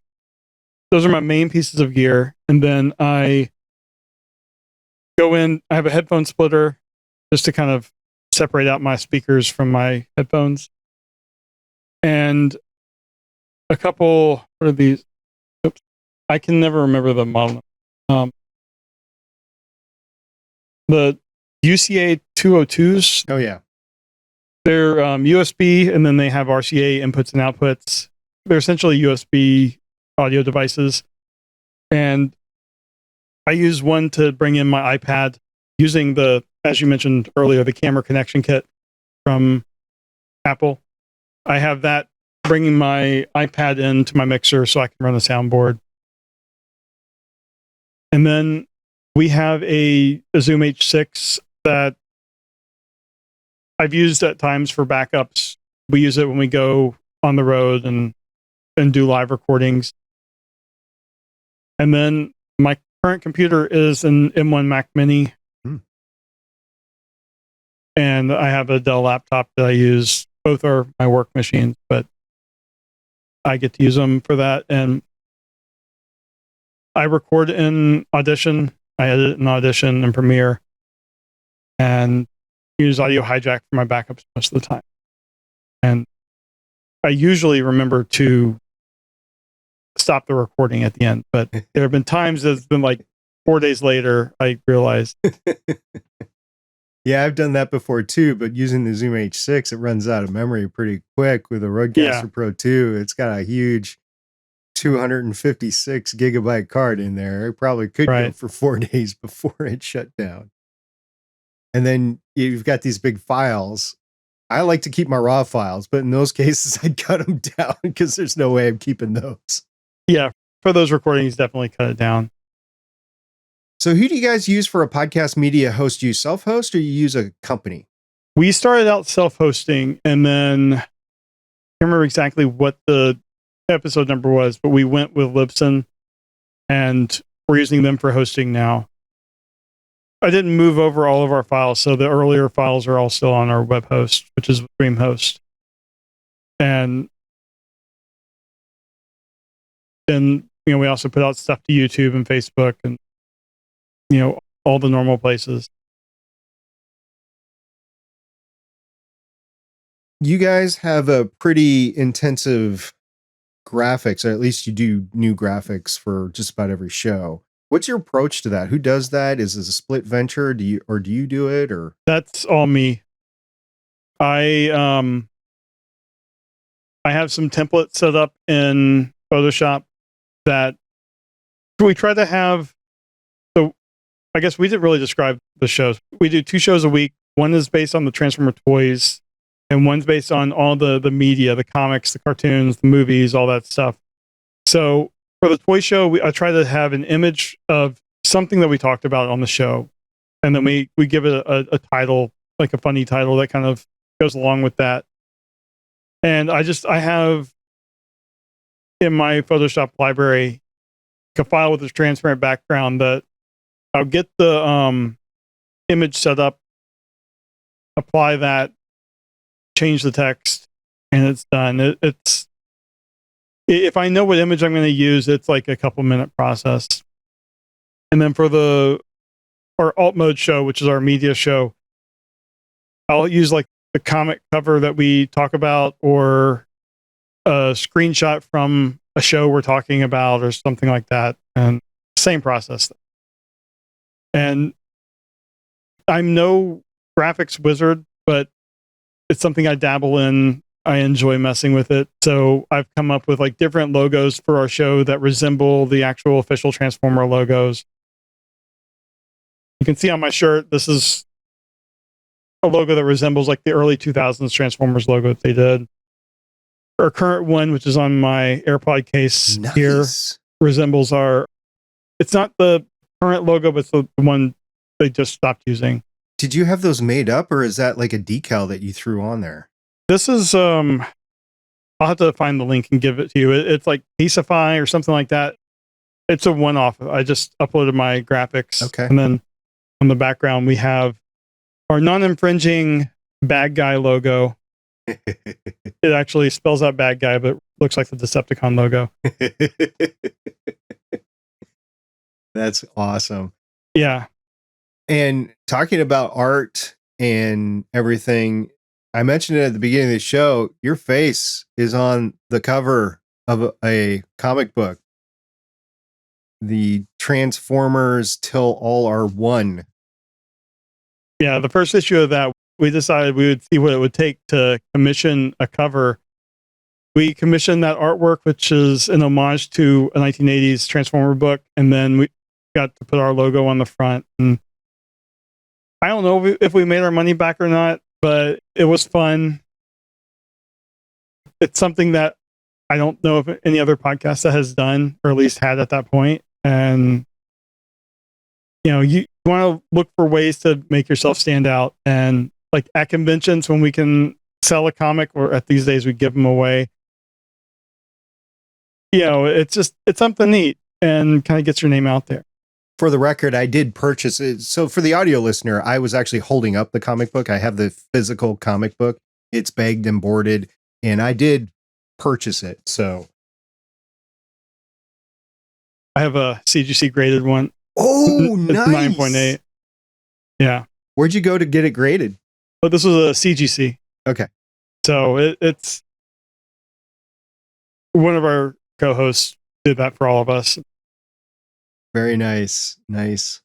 Those are my main pieces of gear. And then I go in, I have a headphone splitter just to kind of separate out my speakers from my headphones. And a couple, what are these? Oops, I can never remember the model. The UCA 202s. Oh, yeah. They're USB, and then they have RCA inputs and outputs. They're essentially USB audio devices. And I use one to bring in my iPad using as you mentioned earlier, the camera connection kit from Apple. I have that bringing my iPad into my mixer so I can run a soundboard. And then we have a Zoom H6 that I've used at times for backups. We use it when we go on the road and do live recordings. And then my current computer is an M1 Mac Mini. And I have a Dell laptop that I use. Both are my work machines, but I get to use them for that. And I record in Audition. I edit in Audition and Premiere. And use Audio Hijack for my backups most of the time. And I usually remember to stop the recording at the end, but there have been times that it's been like 4 days later, I realized. Yeah, I've done that before too, but using the Zoom H6, it runs out of memory pretty quick with a Rodecaster Pro 2. It's got a huge 256 gigabyte card in there. It probably could go for 4 days before it shut down. And then you've got these big files. I like to keep my raw files, but in those cases, I'd cut them down because there's no way I'm keeping those. Yeah, for those recordings, definitely cut it down. So who do you guys use for a podcast media host? Do you self-host or you use a company? We started out self-hosting, and then I can't remember exactly what the episode number was, but we went with Libsyn, and we're using them for hosting now. I didn't move over all of our files, so the earlier files are all still on our web host, which is DreamHost. And then, we also put out stuff to YouTube and Facebook and, all the normal places. You guys have a pretty intensive graphics, or at least you do new graphics for just about every show. What's your approach to that? Who does that? Is this a split venture? Do you do it, or? That's all me. I have some templates set up in Photoshop that we try to have. So I guess we didn't really describe the shows. We do 2 shows a week. One is based on the Transformer toys, and one's based on all the media, the comics, the cartoons, the movies, all that stuff. So for the toy show, I try to have an image of something that we talked about on the show, and then we give it a title, like a funny title that kind of goes along with that. And I have in my Photoshop library a file with this transparent background that I'll get the image set up, apply that, change the text, and it's done. It's if I know what image I'm going to use, it's like a couple minute process. And then for our alt mode show, which is our media show, I'll use like the comic cover that we talk about, or a screenshot from a show we're talking about, or something like that. And same process. And I'm no graphics wizard, but it's something I dabble in. I enjoy messing with it. So I've come up with like different logos for our show that resemble the actual official Transformer logos. You can see on my shirt, this is a logo that resembles like the early 2000s Transformers logo that they did. Our current one, which is on my AirPod case here, resembles it's not the current logo, but it's the one they just stopped using. Did you have those made up, or is that like a decal that you threw on there? This is, I'll have to find the link and give it to you. It's like Piecify or something like that. It's a one-off. I just uploaded my graphics. Okay. And then on the background, we have our non-infringing bad guy logo. It actually spells out bad guy, but looks like the Decepticon logo. That's awesome. Yeah. And talking about art and everything, I mentioned it at the beginning of the show, your face is on the cover of a comic book, the Transformers Till All Are One. Yeah, the first issue of that, we decided we would see what it would take to commission a cover. We commissioned that artwork, which is an homage to a 1980s Transformer book, and then we got to put our logo on the front. And I don't know if we made our money back or not, but it was fun. It's something that I don't know if any other podcast that has done, or at least had at that point. And you want to look for ways to make yourself stand out. And like at conventions, when we can sell a comic, or at these days we give them away, it's something neat and kind of gets your name out there. For the record, I did purchase it. So for the audio listener, I was actually holding up the comic book. I have the physical comic book. It's bagged and boarded, and I did purchase it. So I have a CGC graded one. Oh, it's nice. 9.8. Yeah. Where'd you go to get it graded? Oh, this was a CGC. Okay. So it's one of our co-hosts did that for all of us. Very nice. Nice.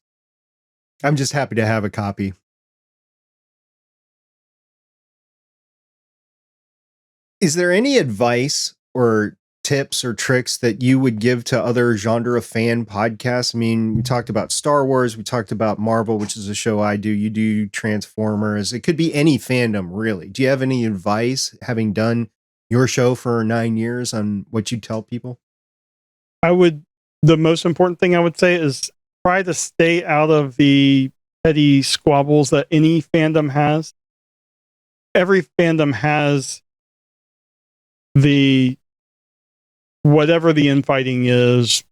I'm just happy to have a copy. Is there any advice or tips or tricks that you would give to other genre fan podcasts? I mean, we talked about Star Wars, we talked about Marvel, which is a show I do. You do Transformers. It could be any fandom, really. Do you have any advice, having done your show for 9 years, on what you tell people? The most important thing I would say is try to stay out of the petty squabbles that any fandom has. Every fandom has whatever the infighting is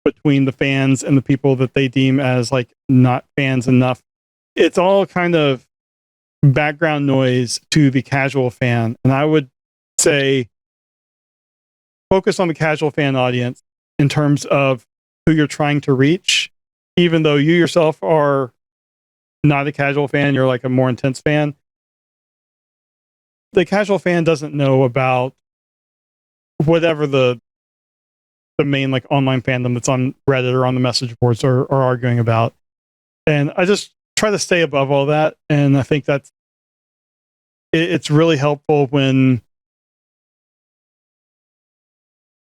between the fans and the people that they deem as like not fans enough. It's all kind of background noise to the casual fan. And I would say focus on the casual fan audience in terms of who you're trying to reach, even though you yourself are not a casual fan, you're like a more intense fan. The casual fan doesn't know about whatever the main like online fandom that's on Reddit or on the message boards are arguing about. And I just try to stay above all that. And I think it's really helpful when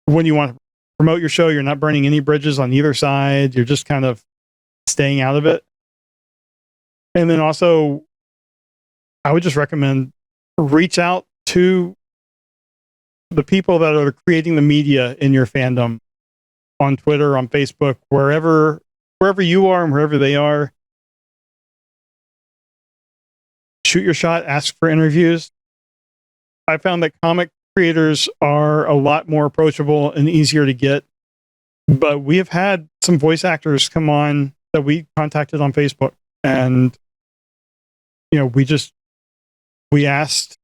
you want to promote your show, you're not burning any bridges on either side. You're just kind of staying out of it. And then also, I would just recommend reach out to the people that are creating the media in your fandom on Twitter, on Facebook, wherever you are and wherever they are. Shoot your shot, ask for interviews. I found that comic creators are a lot more approachable and easier to get. But we have had some voice actors come on that we contacted on Facebook, and we asked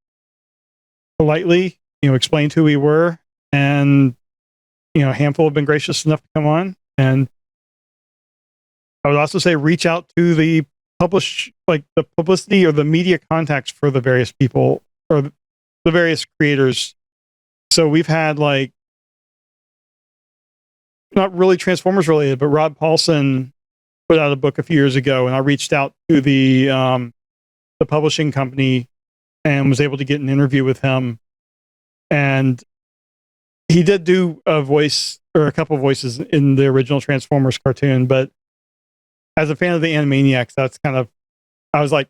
politely, explained who we were, and a handful have been gracious enough to come on. And I would also say reach out to the publicity or the media contacts for the various people or the various creators. So we've had not really Transformers related, but Rob Paulson put out a book a few years ago, and I reached out to the publishing company and was able to get an interview with him. And he did do a voice or a couple of voices in the original Transformers cartoon, but as a fan of the Animaniacs, that's I was like,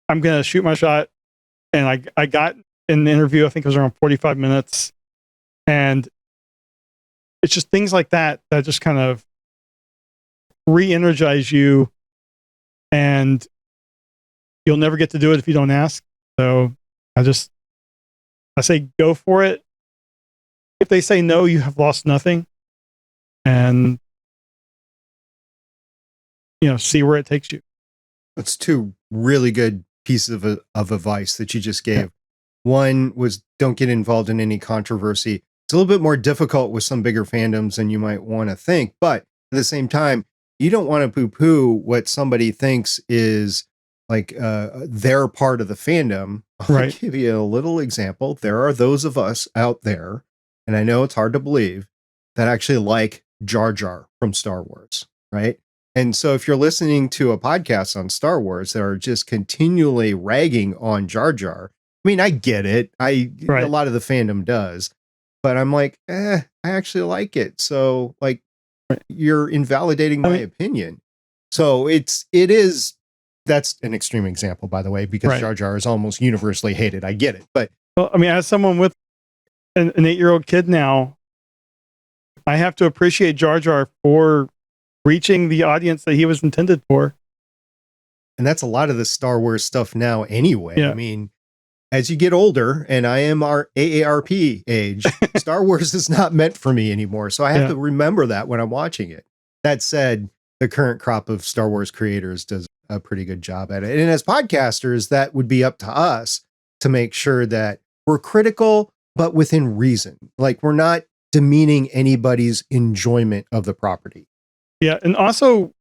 I'm going to shoot my shot. And I got an interview, I think it was around 45 minutes. And it's just things like that just kind of re-energize you, and you'll never get to do it if you don't ask. So I say go for it. If they say no, you have lost nothing, and see where it takes you. That's two really good pieces of advice that you just gave. Yeah. One was don't get involved in any controversy. It's a little bit more difficult with some bigger fandoms than you might want to think, but at the same time, you don't want to poo-poo what somebody thinks is their part of the fandom. Right. I'll give you a little example. There are those of us out there, and I know it's hard to believe, that actually like Jar Jar from Star Wars, right? And so if you're listening to a podcast on Star Wars that are just continually ragging on Jar Jar, I mean, I get it. A lot of the fandom does, but I'm like, I actually like it. So you're invalidating my opinion. So that's an extreme example, by the way, because Jar Jar is almost universally hated. I get it. But well, I mean, as someone with an 8-year-old kid now, I have to appreciate Jar Jar for reaching the audience that he was intended for. And that's a lot of the Star Wars stuff now anyway. Yeah. I mean, as you get older, and I am our AARP age, Star Wars is not meant for me anymore. So I have to remember that when I'm watching it. That said, the current crop of Star Wars creators does a pretty good job at it. And as podcasters, that would be up to us to make sure that we're critical, but within reason. We're not demeaning anybody's enjoyment of the property. Yeah. And also,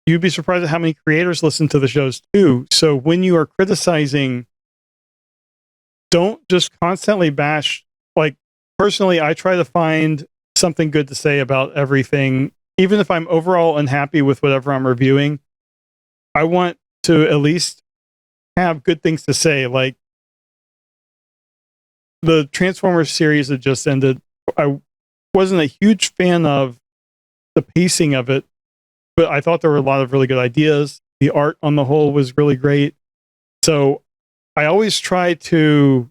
you'd be surprised at how many creators listen to the shows too. So when you are criticizing, don't just constantly bash. Personally, I try to find something good to say about everything. Even if I'm overall unhappy with whatever I'm reviewing, I want to at least have good things to say. Like the Transformers series that just ended, I wasn't a huge fan of the pacing of it, but I thought there were a lot of really good ideas. The art on the whole was really great. So I always try to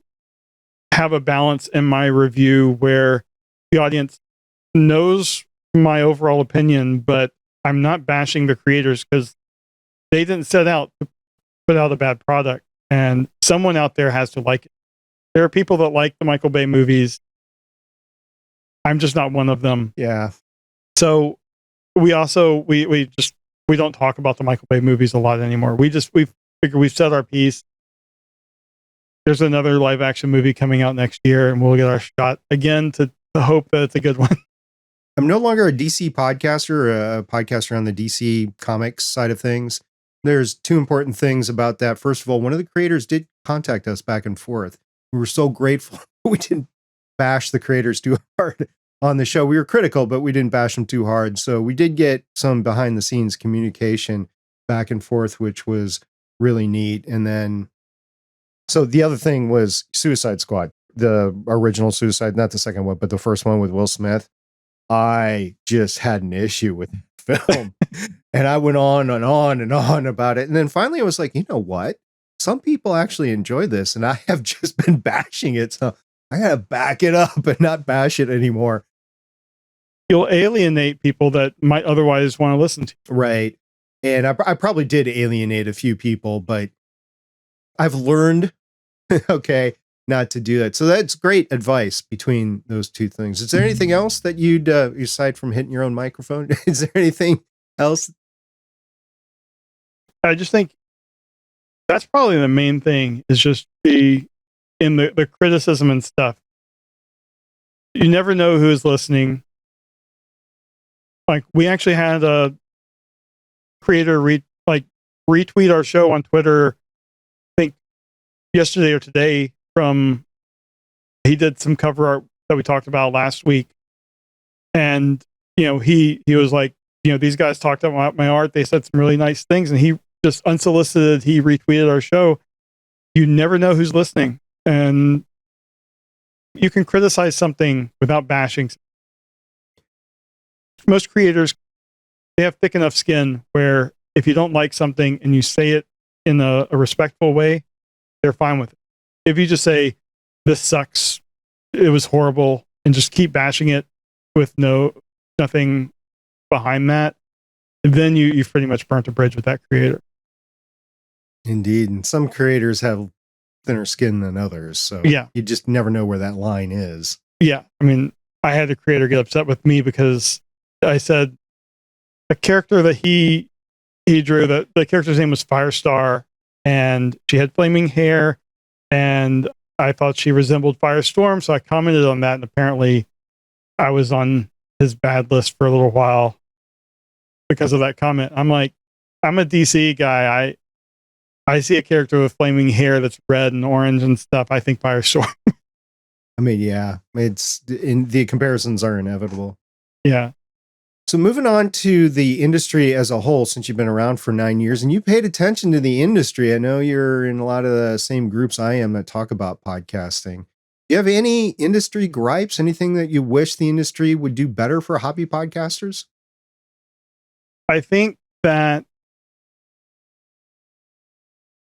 have a balance in my review where the audience knows my overall opinion, but I'm not bashing the creators because they didn't set out to put out a bad product, and someone out there has to like it. There are people that like the Michael Bay movies. I'm just not one of them. Yeah. So we also we don't talk about the Michael Bay movies a lot anymore. We figure we've said our piece. There's another live action movie coming out next year, and we'll get our shot again to hope that it's a good one. I'm no longer a DC podcaster or a podcaster on the DC Comics side of things. There's two important things about that. First of all, one of the creators did contact us back and forth. We were so grateful. We didn't bash the creators too hard on the show. We were critical, but we didn't bash them too hard. So we did get some behind the scenes communication back and forth, which was really neat. And then, so the other thing was Suicide Squad, the original Suicide, not the second one, but the first one with Will Smith. I just had an issue with the film and I went on and on and on about it. And then finally I was like, you know what? Some people actually enjoy this and I have just been bashing it. So I got to back it up and not bash it anymore. You'll alienate people that might otherwise want to listen to. Right. And I probably did alienate a few people, but I've learned, okay, not to do that. So that's great advice between those two things. Is there anything else that you'd, aside from hitting your own microphone, is there anything else? I just think that's probably the main thing, is just in the criticism and stuff. You never know who is listening. Like, we actually had a creator retweet our show on Twitter, I think yesterday or today, he did some cover art that we talked about last week. And, he was like, these guys talked about my art. They said some really nice things. And he just unsolicited, he retweeted our show. You never know who's listening. And you can criticize something without bashing. Most creators, they have thick enough skin where if you don't like something and you say it in a respectful way, they're fine with it. If you just say, this sucks, it was horrible, and just keep bashing it with nothing behind that, then you've pretty much burnt a bridge with that creator. Indeed. And some creators have thinner skin than others. So yeah, you just never know where that line is. Yeah. I mean, I had a creator get upset with me because I said a character that he drew, that the character's name was Firestar, and she had flaming hair, and I thought she resembled Firestorm, so I commented on that, and apparently I was on his bad list for a little while because of that comment. I'm like, I'm a DC guy. I see a character with flaming hair that's red and orange and stuff. I think Firestorm. I mean, yeah, the comparisons are inevitable. Yeah. So moving on to the industry as a whole, since you've been around for 9 years and you paid attention to the industry, I know you're in a lot of the same groups I am that talk about podcasting. Do you have any industry gripes, anything that you wish the industry would do better for hobby podcasters? I think that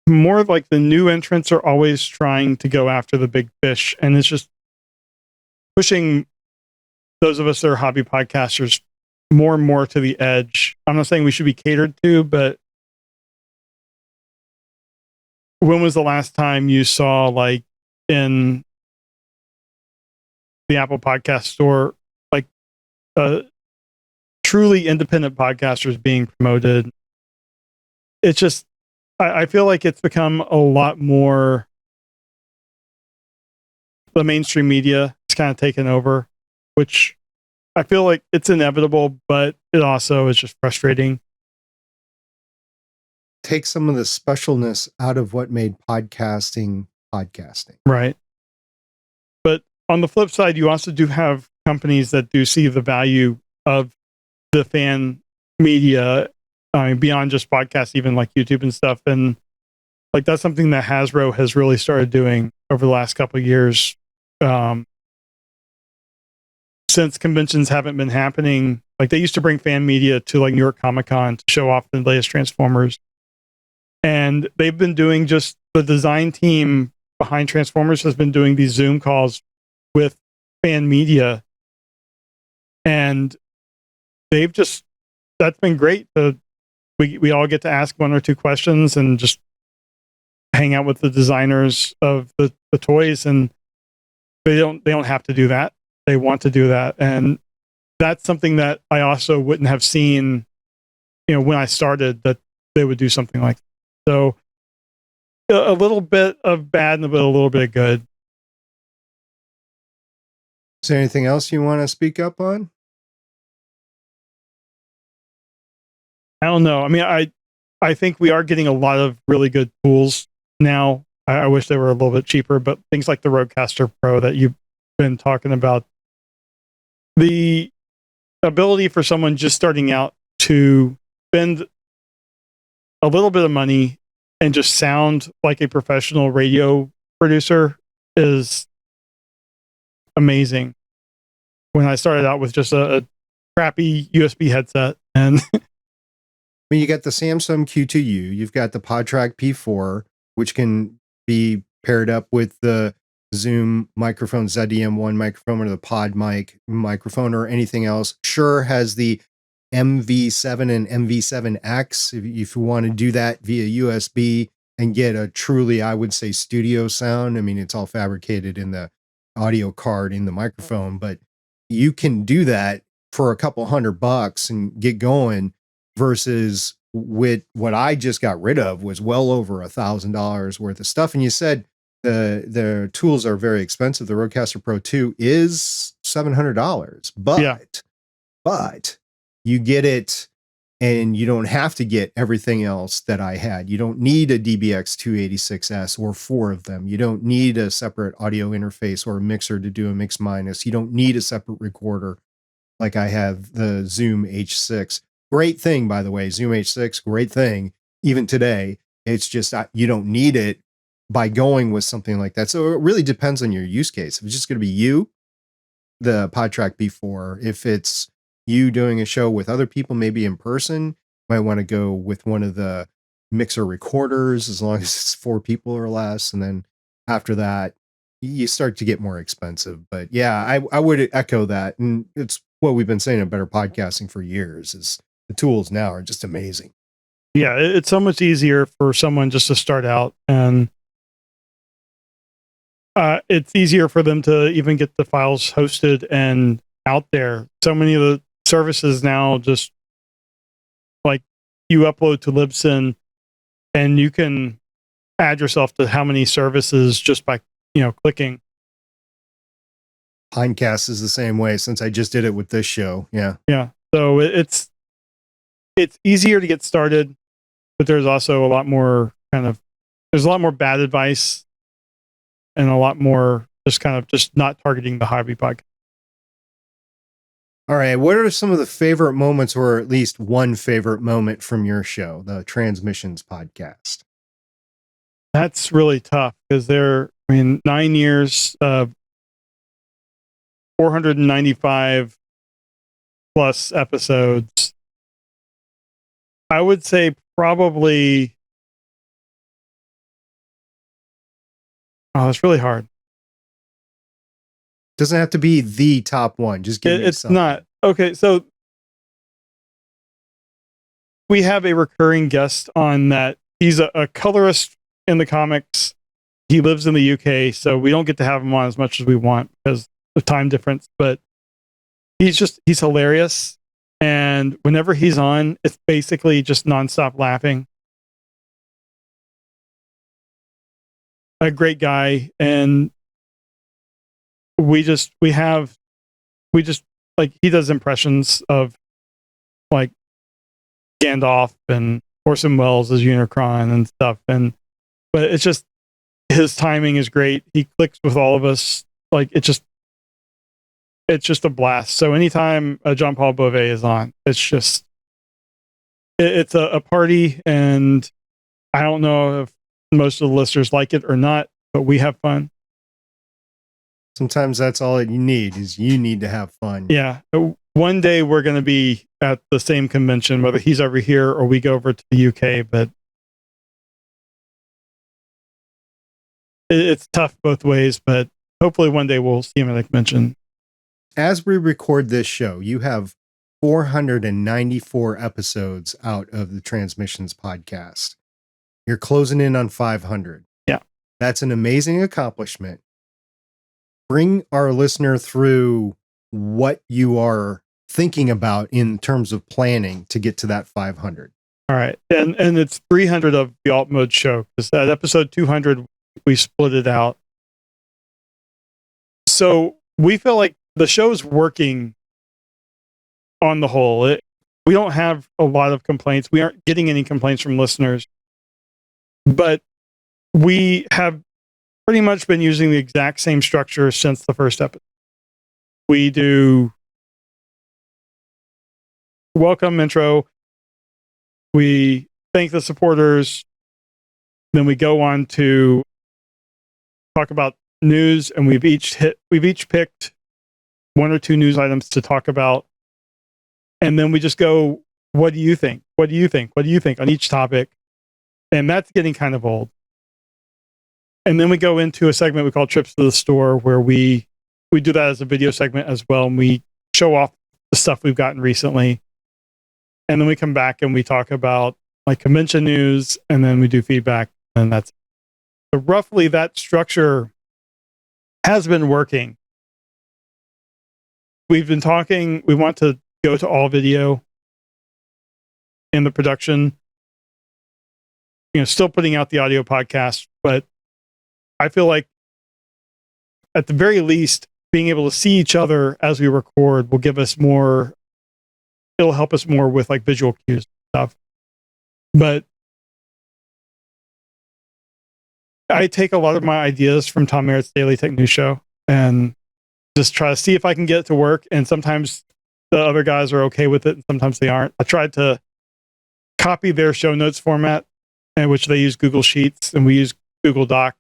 more of like the new entrants are always trying to go after the big fish, and it's just pushing those of us that are hobby podcasters more and more to the edge. I'm not saying we should be catered to, but when was the last time you saw, like, in the Apple Podcast Store, like, truly independent podcasters being promoted? It's just, I feel like it's become a lot more, the mainstream media is kind of taken over, which I feel like it's inevitable, but it also is just frustrating. Take some of the specialness out of what made podcasting. Right. But on the flip side, you also do have companies that do see the value of the fan media, beyond just podcasts, even like YouTube and stuff. And like, that's something that Hasbro has really started doing over the last couple of years. Since conventions haven't been happening, like, they used to bring fan media to like New York Comic Con to show off the latest Transformers. And they've been doing, just the design team behind Transformers has been doing these Zoom calls with fan media. And that's been great. We all get to ask one or two questions and just hang out with the designers of the toys. And they don't have to do that. They want to do that. And that's something that I also wouldn't have seen, when I started, that they would do something like that. So a little bit of bad and a little bit of good. Is there anything else you want to speak up on? I don't know. I mean, I think we are getting a lot of really good tools now. I wish they were a little bit cheaper, but things like the Rodecaster Pro that you've been talking about, the ability for someone just starting out to spend a little bit of money and just sound like a professional radio producer is amazing. When I started out with just a crappy USB headset, and I mean, you got the Samsung Q2U, you've got the PodTrack P4, which can be paired up with the Zoom microphone, ZDM1 microphone, or the Pod mic microphone, or anything else. Shure has the MV7 and MV7X if you want to do that via USB and get a truly, I would say, studio sound. I mean, it's all fabricated in the audio card in the microphone, but you can do that for a couple $100 and get going, versus with what I just got rid of was well over $1,000 worth of stuff. And you said the tools are very expensive. The Rodecaster Pro 2 is $700, but you get it, and you don't have to get everything else that I had. You don't need a DBX 286S or 4 of them. You don't need a separate audio interface or a mixer to do a mix minus. You don't need a separate recorder like I have the Zoom H6. Great thing, by the way, Zoom H6, great thing. Even today, it's just you don't need it by going with something like that. So it really depends on your use case. If it's just going to be you, the PodTrack B4. If it's you doing a show with other people, maybe in person, you might want to go with one of the mixer recorders, as long as it's 4 people or less. And then after that, you start to get more expensive. But yeah, I would echo that. And it's what we've been saying in Better Podcasting for years, is the tools now are just amazing. Yeah, it's so much easier for someone just to start out, and it's easier for them to even get the files hosted and out there. So many of the services now, just like, you upload to Libsyn and you can add yourself to how many services just by clicking. Pinecast is the same way, since I just did it with this show. Yeah So it's easier to get started, but there's also a lot more there's a lot more bad advice, and a lot more just not targeting the hobby podcast. All right. What are some of the favorite moments, or at least one favorite moment from your show, the TransMissions podcast? That's really tough, because 9 years, 495 plus episodes. I would say probably, that's really hard. Doesn't have to be the top one. Just give me It's something. not. Okay, so we have a recurring guest on that. He's a colorist in the comics. He lives in the UK, so we don't get to have him on as much as we want because of time difference, but he's hilarious. And whenever he's on, it's basically just nonstop laughing. A great guy. And he does impressions of like Gandalf and Orson Welles as Unicron and stuff. But it's just, his timing is great. He clicks with all of us. Like, it's just a blast. So anytime John Paul Beauvais is on, it's a party. And I don't know if most of the listeners like it or not, but we have fun. Sometimes that's all you need, is you need to have fun. Yeah. One day we're going to be at the same convention, whether he's over here or we go over to the UK, but it's tough both ways, but hopefully one day we'll see him at a convention. As we record this show, you have 494 episodes out of the TransMissions podcast. You're closing in on 500. Yeah. That's an amazing accomplishment. Bring our listener through what you are thinking about in terms of planning to get to that 500. All right. And it's 300 of the Alt Mode show, because at episode 200, we split it out. So we feel like the show's working on the whole. We don't have a lot of complaints. We aren't getting any complaints from listeners, but we have pretty much been using the exact same structure since the first episode. We do welcome intro. We thank the supporters. Then we go on to talk about news, and we've each picked 1 or 2 news items to talk about. And then we just go, what do you think? What do you think? What do you think on each topic? And that's getting kind of old. And then we go into a segment we call Trips to the Store, where we do that as a video segment as well. And we show off the stuff we've gotten recently. And then we come back and we talk about like convention news, and then we do feedback. and that's so roughly that structure has been working. We've been talking. We want to go to all video in the production. Still putting out the audio podcast, but I feel like at the very least, being able to see each other as we record will give us more. It'll help us more with like visual cues and stuff. But I take a lot of my ideas from Tom Merritt's Daily Tech News Show and just try to see if I can get it to work. And sometimes the other guys are okay with it, and sometimes they aren't. I tried to copy their show notes format, in which they use Google Sheets, and we use Google Doc.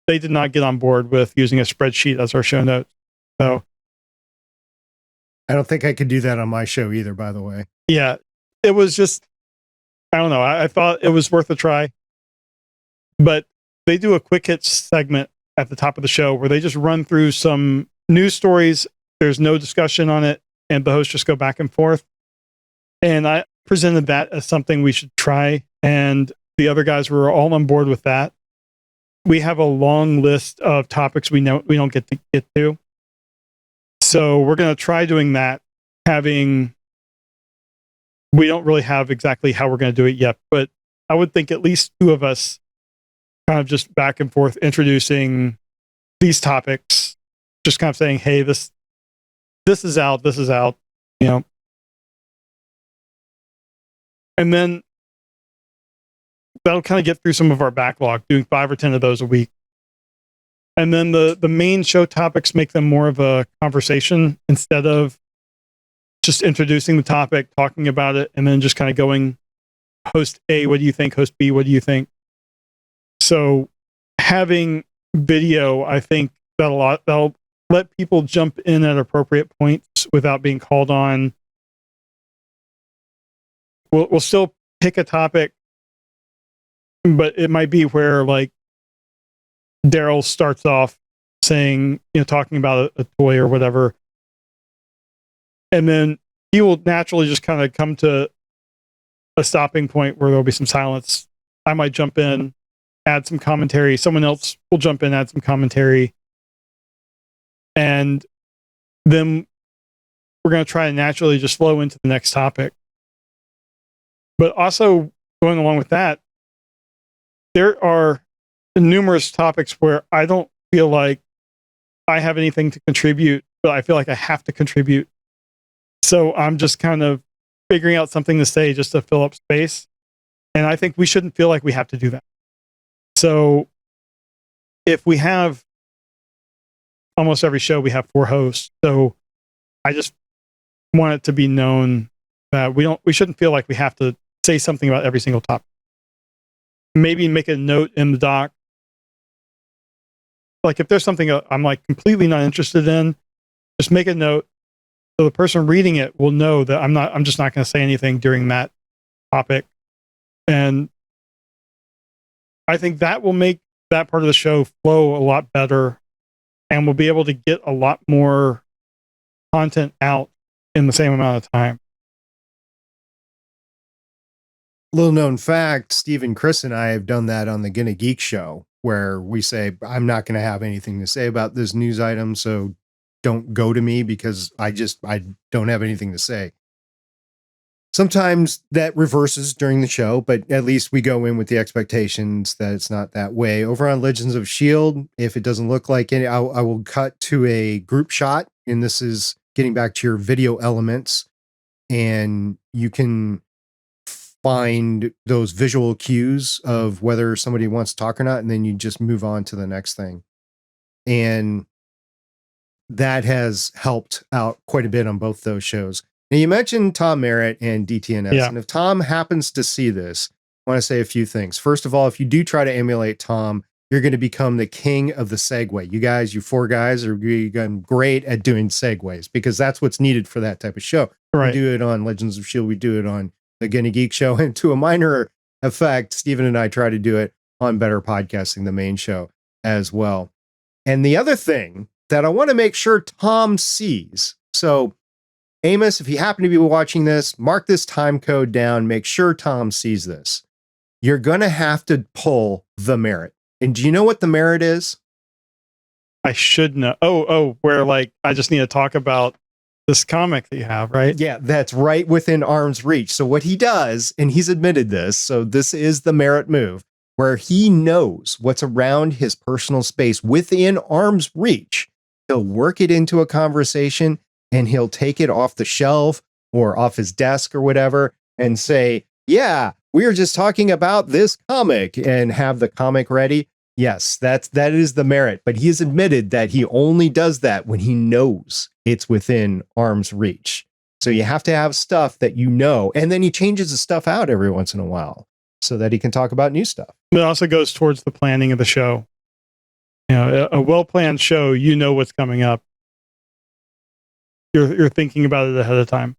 They did not get on board with using a spreadsheet as our show notes. So I don't think I could do that on my show either, by the way. Yeah, it was just, I don't know. I thought it was worth a try. But they do a quick hits segment at the top of the show where they just run through some news stories. There's no discussion on it, and the hosts just go back and forth. And I presented that as something we should try, and the other guys were all on board with that. We have a long list of topics we know we don't get to. So we're going to try doing that. We don't really have exactly how we're going to do it yet, but I would think at least two of us kind of just back and forth introducing these topics, just kind of saying, hey, this is out, and then that'll kind of get through some of our backlog, doing 5 or 10 of those a week. And then the main show topics make them more of a conversation instead of just introducing the topic, talking about it, and then just kind of going, host A, what do you think? Host B, what do you think? So having video, I think that'll let people jump in at appropriate points without being called on. We'll still pick a topic, but it might be where like Daryl starts off saying, talking about a toy or whatever. And then he will naturally just kind of come to a stopping point where there'll be some silence. I might jump in, add some commentary. Someone else will jump in, add some commentary. And then we're going to try to naturally just flow into the next topic. But also going along with that, there are numerous topics where I don't feel like I have anything to contribute, but I feel like I have to contribute. So I'm just kind of figuring out something to say just to fill up space. And I think we shouldn't feel like we have to do that. So if we have almost every show, we have 4 hosts. So I just want it to be known that we shouldn't feel like we have to say something about every single topic. Maybe make a note in the doc. Like if there's something I'm like completely not interested in, just make a note so the person reading it will know that I'm just not going to say anything during that topic. And I think that will make that part of the show flow a lot better, and we'll be able to get a lot more content out in the same amount of time. Little known fact, Steve and Chris and I have done that on the Gonna Geek show, where we say, I'm not going to have anything to say about this news item, so don't go to me because I don't have anything to say. Sometimes that reverses during the show, but at least we go in with the expectations that it's not that way. Over on Legends of S.H.I.E.L.D., if it doesn't look like it, I will cut to a group shot, and this is getting back to your video elements, and you can find those visual cues of whether somebody wants to talk or not, and then you just move on to the next thing. And that has helped out quite a bit on both those shows. Now, you mentioned Tom Merritt and DTNS, and if Tom happens to see this, I want to say a few things. First of all, if you do try to emulate Tom, you're going to become the king of the segue. You guys, you 4 guys, are great at doing segues because that's what's needed for that type of show. Right. We do it on Legends of S.H.I.E.L.D., we do it on the Gonna Geek show, and to a minor effect, Stephen and I try to do it on Better Podcasting, the main show, as well. And the other thing that I want to make sure Tom sees, so Amos, if you happen to be watching this, mark this time code down, make sure Tom sees this. you're going to have to pull the Merritt. And do you know what the Merritt is? I should know. Oh, where like I just need to talk about this comic that you have, right? Yeah, that's right within arm's reach. So what he does, and he's admitted this, so this is the Merritt move, where he knows what's around his personal space within arm's reach. He'll work it into a conversation and he'll take it off the shelf or off his desk or whatever and say, yeah, we were just talking about this comic, and have the comic ready. Yes, that is the Merritt, but he's admitted that he only does that when he knows it's within arm's reach. So you have to have stuff that you know, and then he changes the stuff out every once in a while so that he can talk about new stuff. It also goes towards the planning of the show. You know, a well-planned show, you know what's coming up. You're thinking about it ahead of time.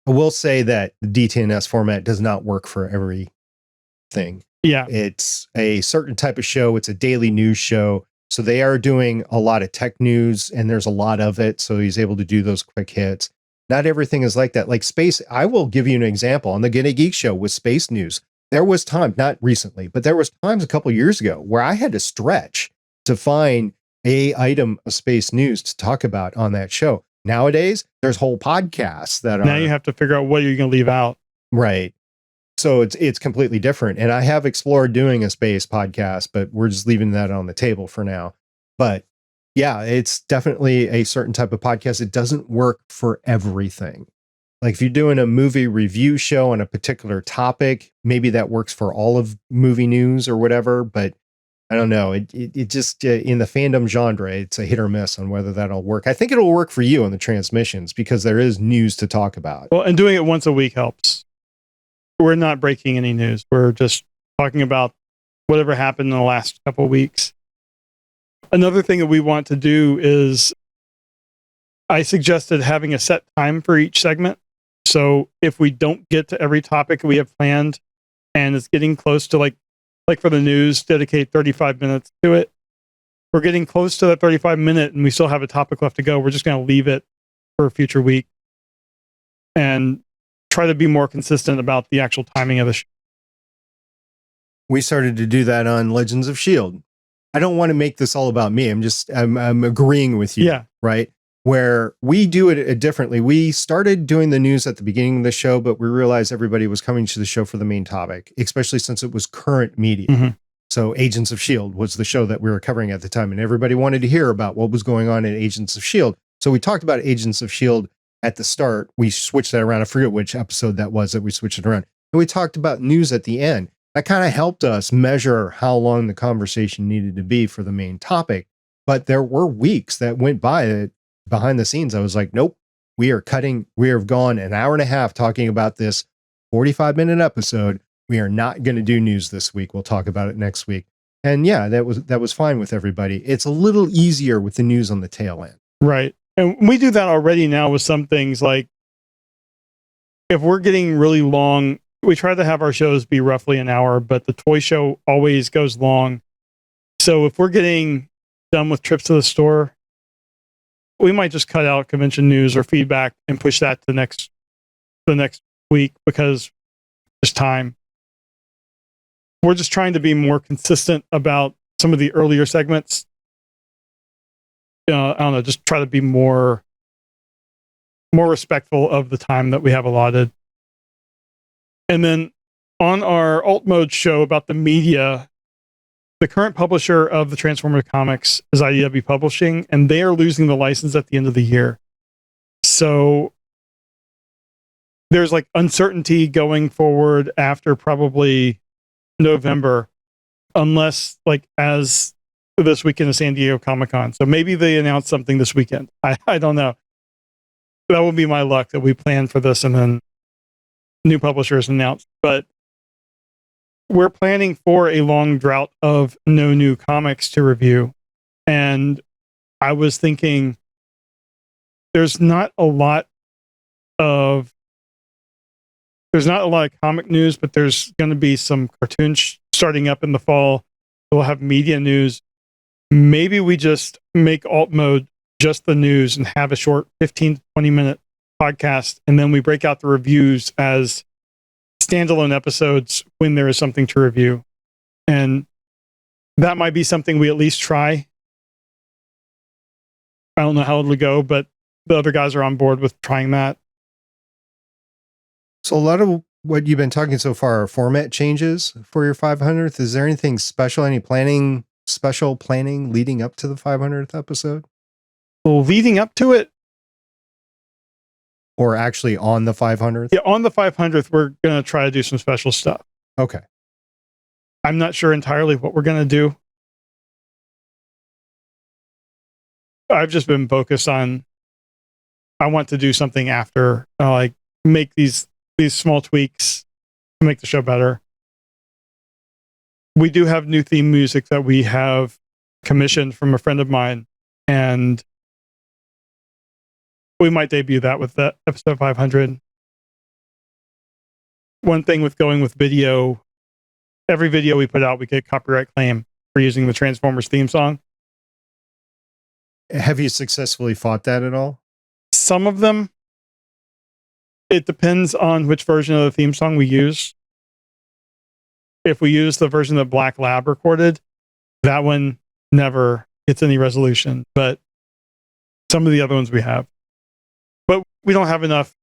I will say that the DTNS format does not work for everything. Yeah. It's a certain type of show. It's a daily news show. So they are doing a lot of tech news, and there's a lot of it. So he's able to do those quick hits. Not everything is like that. Like space, I will give you an example on the Get a Geek show with space news. There was time, not recently, but there was times a couple years ago where I had to stretch to find a item of space news to talk about on that show. Nowadays, there's whole podcasts that are... Now you have to figure out what you're going to leave out. Right. So it's completely different. And I have explored doing a space podcast, but we're just leaving that on the table for now. But yeah, it's definitely a certain type of podcast. It doesn't work for everything. Like if you're doing a movie review show on a particular topic, maybe that works for all of movie news or whatever, but I don't know. It just, in the fandom genre, it's a hit or miss on whether that'll work. I think it'll work for you on the transmissions because there is news to talk about. Well, and doing it once a week helps. We're not breaking any news. We're just talking about whatever happened in the last couple of weeks. Another thing that we want to do is I suggested having a set time for each segment. So if we don't get to every topic we have planned and it's getting close to like for the news, dedicate 35 minutes to it. We're getting close to that 35-minute and we still have a topic left to go. We're just going to leave it for a future week and try to be more consistent about the actual timing of the show. We started to do that on Legends of S.H.I.E.L.D. I don't want to make this all about me. I'm agreeing with you. Yeah. Right. Where we do it differently. We started doing the news at the beginning of the show, but we realized everybody was coming to the show for the main topic, especially since it was current media. Mm-hmm. So Agents of S.H.I.E.L.D. was the show that we were covering at the time, and everybody wanted to hear about what was going on in Agents of S.H.I.E.L.D. So we talked about Agents of S.H.I.E.L.D. at the start. We switched that around. I forget which episode that was that we switched it around. And we talked about news at the end. That kind of helped us measure how long the conversation needed to be for the main topic. But there were weeks that went by that behind the scenes, I was like, nope, we are cutting. We have gone an hour and a half talking about this 45-minute episode. We are not going to do news this week. We'll talk about it next week. And yeah, that was fine with everybody. It's a little easier with the news on the tail end. Right. And we do that already now with some things. Like if we're getting really long, we try to have our shows be roughly an hour, but the toy show always goes long. So if we're getting done with trips to the store, we might just cut out convention news or feedback and push that to the next week because there's time. We're just trying to be more consistent about some of the earlier segments. I don't know, just try to be more respectful of the time that we have allotted. And then on our alt mode show about the media, the current publisher of the Transformer comics is IDW Publishing, and they are losing the license at the end of the year. So there's like uncertainty going forward after probably November, unless like as this weekend of San Diego Comic-Con. So maybe they announce something this weekend. I don't know. That would be my luck that we plan for this and then new publishers announced. But we're planning for a long drought of no new comics to review. And I was thinking there's not a lot of comic news, but there's going to be some cartoons starting up in the fall. We'll have media news. Maybe we just make alt mode just the news and have a short 15 to 20 minute podcast. And then we break out the reviews as standalone episodes when there is something to review. And that might be something we at least try. I don't know how it'll go, but the other guys are on board with trying that. So a lot of what you've been talking so far are format changes for your 500th. Is there anything special, any special planning leading up to the 500th episode? Well, leading up to it, or actually on the 500th? Yeah, on the 500th, we're going to try to do some special stuff. Okay. I'm not sure entirely what we're going to do. I've just been focused on, I want to do something after, like make these small tweaks to make the show better. We do have new theme music that we have commissioned from a friend of mine, and we might debut that with the episode 500. One thing with going with video, every video we put out, we get copyright claim for using the Transformers theme song. Have you successfully fought that at all? Some of them. It depends on which version of the theme song we use. If we use the version that Black Lab recorded, that one never gets any resolution, but some of the other ones we have. But we don't have enough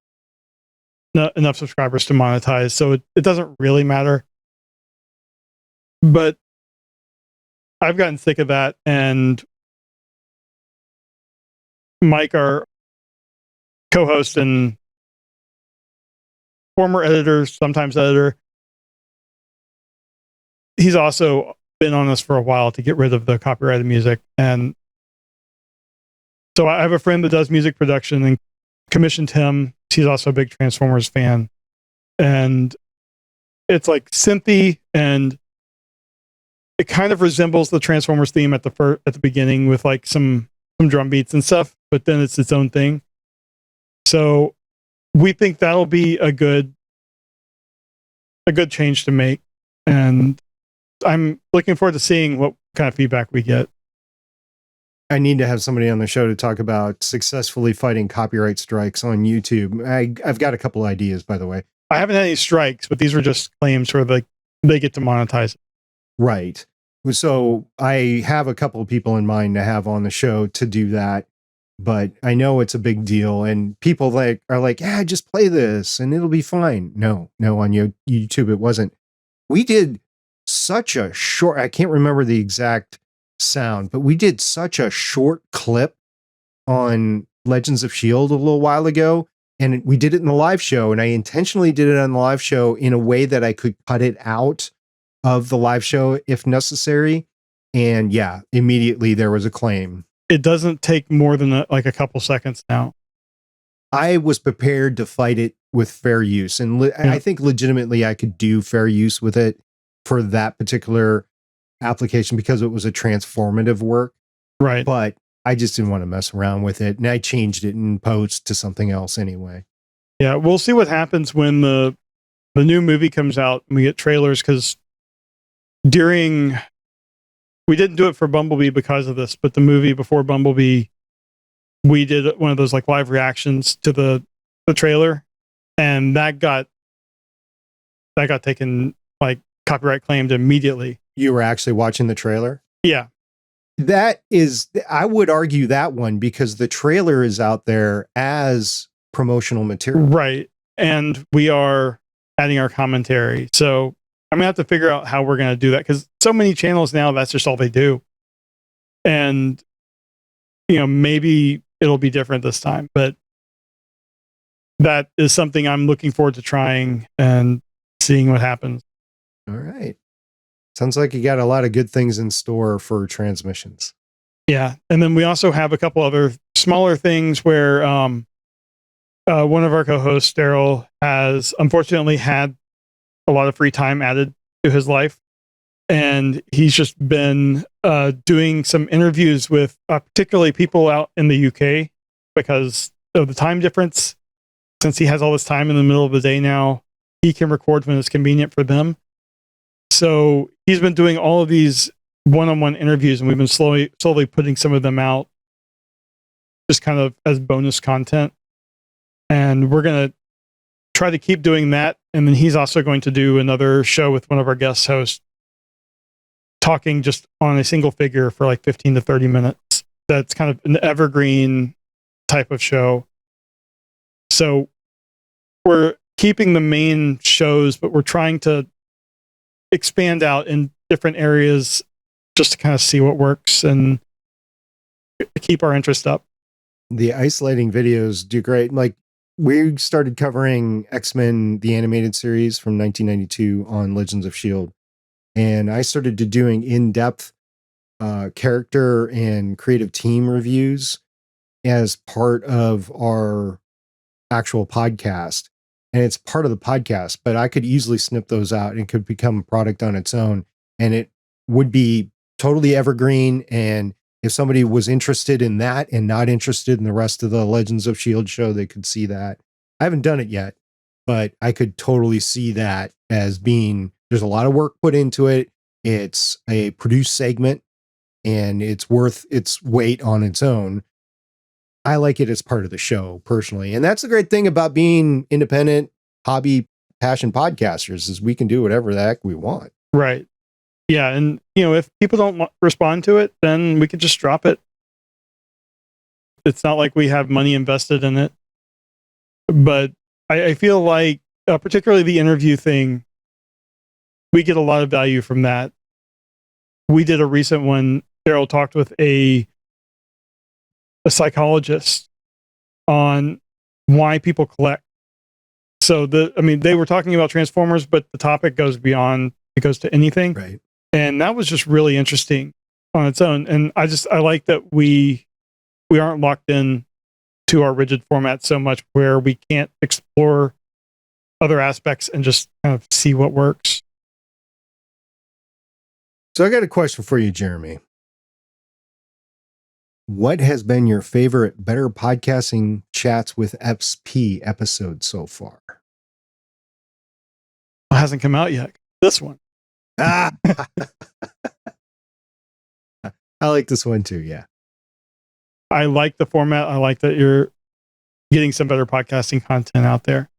subscribers to monetize, so it doesn't really matter. But I've gotten sick of that, and Mike, our co-host and former editor, sometimes editor, he's also been on us for a while to get rid of the copyrighted music. And so I have a friend that does music production and commissioned him. He's also a big Transformers fan. And it's like synthy, and it kind of resembles the Transformers theme at the beginning with like some drum beats and stuff, but then it's its own thing. So we think that'll be a good change to make, and I'm looking forward to seeing what kind of feedback we get. I need to have somebody on the show to talk about successfully fighting copyright strikes on YouTube. I've got a couple ideas, by the way. I haven't had any strikes, but these were just claims where they get to monetize it. Right. So I have a couple of people in mind to have on the show to do that, but I know it's a big deal, and people are like, yeah, just play this and it'll be fine. No, on YouTube it wasn't. We did such a short, I can't remember the exact sound, but we did such a short clip on Legends of S.H.I.E.L.D. a little while ago, and we did it in the live show, and I intentionally did it on the live show in a way that I could cut it out of the live show if necessary. And yeah, immediately there was a claim. It doesn't take more than a couple seconds now. I was prepared to fight it with fair use, and I think legitimately I could do fair use with it for that particular application because it was a transformative work. Right. But I just didn't want to mess around with it, and I changed it in post to something else anyway. Yeah, we'll see what happens when the new movie comes out and we get trailers, because we didn't do it for Bumblebee because of this, but the movie before Bumblebee, we did one of those like live reactions to the trailer, and that got taken like copyright claimed immediately. You were actually watching the trailer? Yeah. That is, I would argue that one, because the trailer is out there as promotional material. Right. And we are adding our commentary. So I'm going to have to figure out how we're going to do that, because so many channels now, that's just all they do. And, maybe it'll be different this time, but that is something I'm looking forward to trying and seeing what happens. All right. Sounds like you got a lot of good things in store for Transmissions. Yeah. And then we also have a couple other smaller things where one of our co-hosts, Daryl, has unfortunately had a lot of free time added to his life. And he's just been doing some interviews with particularly people out in the UK because of the time difference. Since he has all this time in the middle of the day now, he can record when it's convenient for them. So he's been doing all of these one-on-one interviews, and we've been slowly putting some of them out just kind of as bonus content. And we're going to try to keep doing that And then he's also going to do another show with one of our guest hosts, talking just on a single figure for like 15 to 30 minutes. That's kind of an evergreen type of show. So we're keeping the main shows, but we're trying to expand out in different areas just to kind of see what works and keep our interest up. The isolating videos do great. Like, we started covering X-Men, the animated series from 1992 on Legends of S.H.I.E.L.D. And I started to doing in-depth character and creative team reviews as part of our actual podcast. And it's part of the podcast, but I could easily snip those out and it could become a product on its own. And it would be totally evergreen. And if somebody was interested in that and not interested in the rest of the Legends of S.H.I.E.L.D. show, they could see that. I haven't done it yet, but I could totally see that as being, there's a lot of work put into it. It's a produced segment and it's worth its weight on its own. I like it as part of the show personally. And that's the great thing about being independent hobby passion podcasters is we can do whatever the heck we want. Right. Yeah. And, if people don't respond to it, then we could just drop it. It's not like we have money invested in it. But I feel like, particularly the interview thing, we get a lot of value from that. We did a recent one. Daryl talked with a psychologist on why people collect. So they were talking about Transformers, but the topic goes beyond, it goes to anything. Right. And that was just really interesting on its own. And I like that we aren't locked in to our rigid format so much where we can't explore other aspects and just kind of see what works. So I got a question for you, Jeremy. What has been your favorite Better Podcasting Chats with XP episode so far? It hasn't come out yet. This one. I like this one too, yeah. I like the format. I like that you're getting some better podcasting content out there.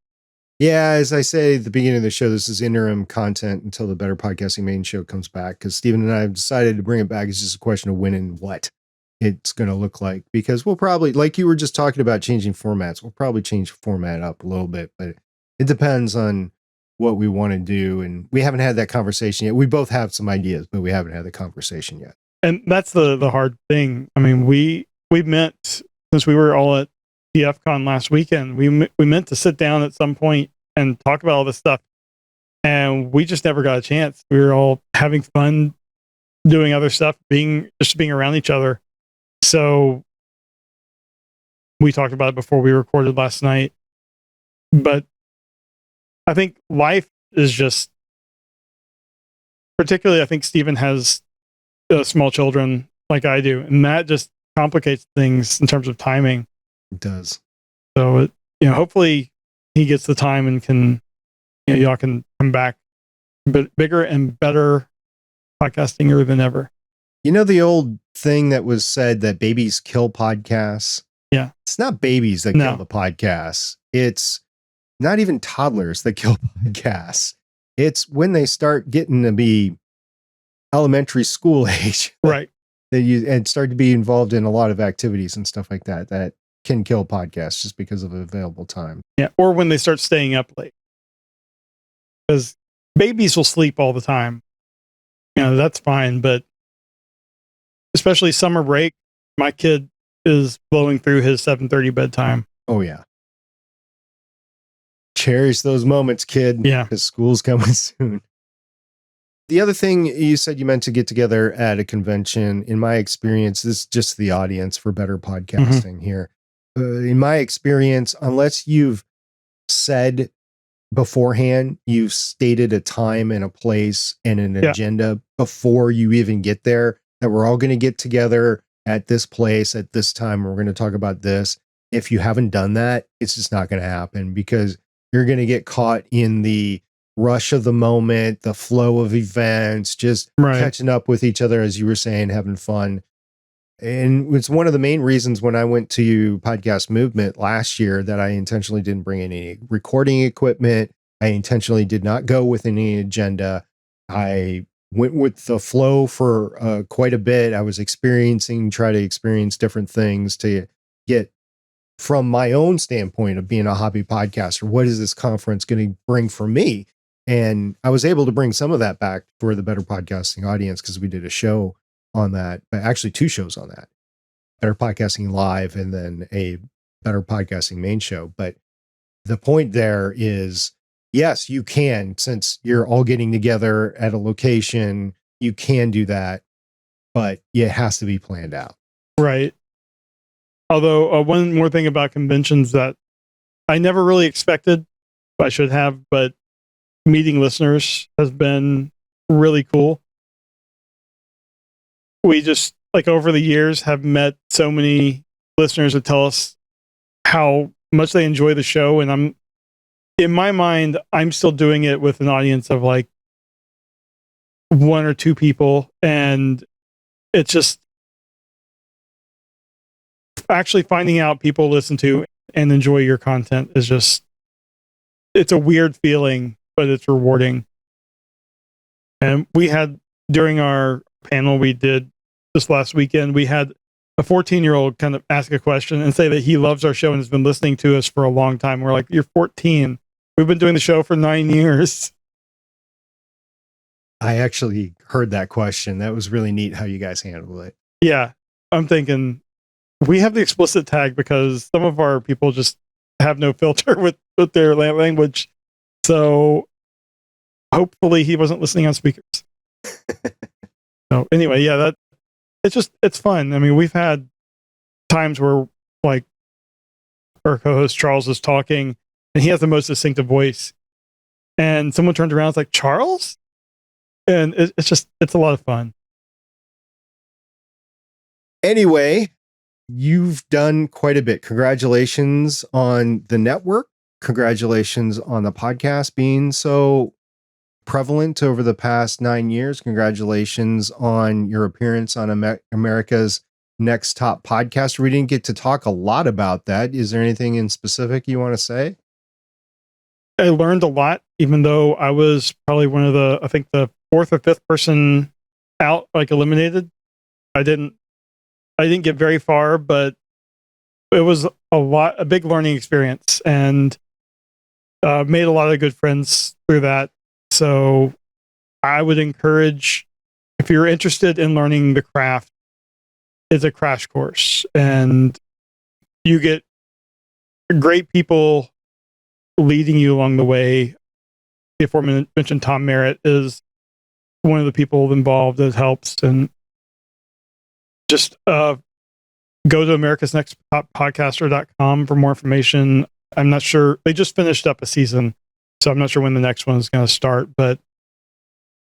Yeah, as I say at the beginning of the show, this is interim content until the Better Podcasting main show comes back, because Stephen and I have decided to bring it back. It's just a question of when and what it's going to look like, because we'll probably, like you were just talking about changing formats, we'll probably change the format up a little bit, but it depends on what we want to do. And we haven't had that conversation yet. We both have some ideas, but we haven't had the conversation yet. And that's the hard thing. I mean, we meant, since we were all at TFCon last weekend, we meant to sit down at some point and talk about all this stuff, and we just never got a chance. We were all having fun doing other stuff, being around each other. So we talked about it before we recorded last night. But I think life is just, particularly I think Stephen has small children like I do, and that just complicates things in terms of timing. It does. So hopefully he gets the time and can, y'all can come back bigger and better podcastinger than ever. The old thing that was said that babies kill podcasts? Yeah. It's not babies that kill the podcasts. It's not even toddlers that kill podcasts. It's when they start getting to be elementary school age. Right. And start to be involved in a lot of activities and stuff like that can kill podcasts just because of available time. Yeah. Or when they start staying up late. Because babies will sleep all the time. That's fine. But especially summer break, my kid is blowing through his 7:30 bedtime. Oh, yeah. Cherish those moments, kid. Yeah. Because school's coming soon. The other thing you said you meant to get together at a convention. In my experience, this is just the audience for Better Podcasting here. In my experience, unless you've said beforehand, you've stated a time and a place and an agenda before you even get there, that we're all going to get together at this place at this time. We're going to talk about this. If you haven't done that, it's just not going to happen, because you're going to get caught in the rush of the moment, the flow of events, just catching up with each other, as you were saying, having fun. And it's one of the main reasons when I went to Podcast Movement last year that I intentionally didn't bring any recording equipment. I intentionally did not go with any agenda. I went with the flow for quite a bit. I was try to experience different things to get from my own standpoint of being a hobby podcaster. What is this conference going to bring for me? And I was able to bring some of that back for the Better Podcasting audience because we did a show on that, but actually 2 shows on that. Better Podcasting Live and then a Better Podcasting main show. But the point there is, yes, you can, since you're all getting together at a location, you can do that, but it has to be planned out. Right. Although one more thing about conventions that I never really expected, I should have, but meeting listeners has been really cool. We just, like, over the years have met so many listeners that tell us how much they enjoy the show. And in my mind, I'm still doing it with an audience of like 1 or 2 people. And it's just actually finding out people listen to and enjoy your content is just, it's a weird feeling, but it's rewarding. And we had, during our panel we did this last weekend, we had a 14-year-old kind of ask a question and say that he loves our show and has been listening to us for a long time. We're like, you're 14. We've been doing the show for 9 years. I actually heard that question. That was really neat how you guys handled it. Yeah. I'm thinking we have the explicit tag because some of our people just have no filter with their language. So hopefully he wasn't listening on speakers. So anyway, yeah, it's fun. I mean, we've had times where, like, our co-host Charles is talking and he has the most distinctive voice, and someone turned around and was like, Charles? And it's a lot of fun. Anyway, you've done quite a bit. Congratulations on the network. Congratulations on the podcast being so prevalent over the past 9 years. Congratulations on your appearance on America's Next Top Podcast. We didn't get to talk a lot about that. Is there anything in specific you want to say? I learned a lot, even though I was probably one of the 4th or 5th person out, like, eliminated. I didn't get very far, but it was a big learning experience, and made a lot of good friends through that. So I would encourage, if you're interested in learning the craft, it's a crash course, and you get great people leading you along the way. The aforementioned Tom Merritt is one of the people involved that helps. And just go to americasnexttopodcaster.com for more information. I'm not sure. They just finished up a season, so I'm not sure when the next one is going to start, but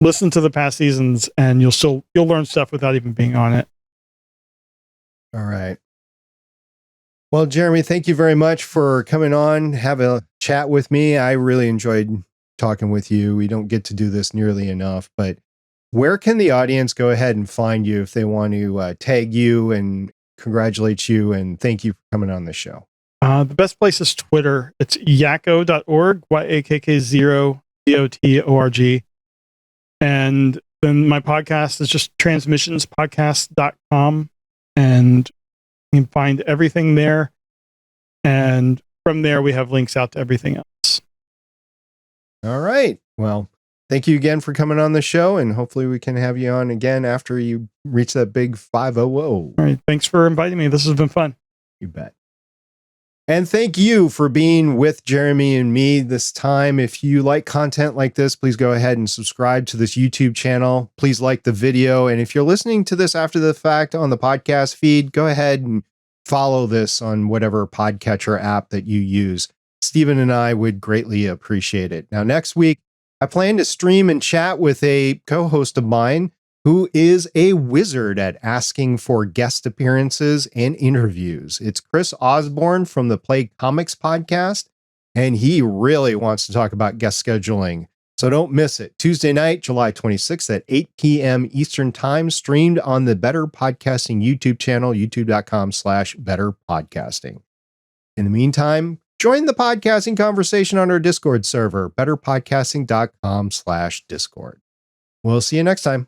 listen to the past seasons and you'll learn stuff without even being on it. All right. Well, Jeremy, thank you very much for coming on, have a chat with me. I really enjoyed talking with you. We don't get to do this nearly enough, but where can the audience go ahead and find you if they want to tag you and congratulate you and thank you for coming on the show? The best place is Twitter. It's yakko.org, YAKK0DOTORG. And then my podcast is just transmissionspodcast.com. And you can find everything there. And from there, we have links out to everything else. All right. Well, thank you again for coming on the show. And hopefully we can have you on again after you reach that big 500. All right. Thanks for inviting me. This has been fun. You bet. And thank you for being with Jeremy and me this time. If you like content like this, please go ahead and subscribe to this YouTube channel. Please like the video. And if you're listening to this after the fact on the podcast feed, go ahead and follow this on whatever podcatcher app that you use. Stephen and I would greatly appreciate it. Now, next week, I plan to stream and chat with a co-host of mine who is a wizard at asking for guest appearances and interviews. It's Chris Osborne from the PlayComics podcast, and he really wants to talk about guest scheduling. So don't miss it. Tuesday night, July 26th at 8 p.m. Eastern Time, streamed on the Better Podcasting YouTube channel, youtube.com/betterpodcasting. In the meantime, Join the podcasting conversation on our Discord server, betterpodcasting.com/Discord. We'll see you next time.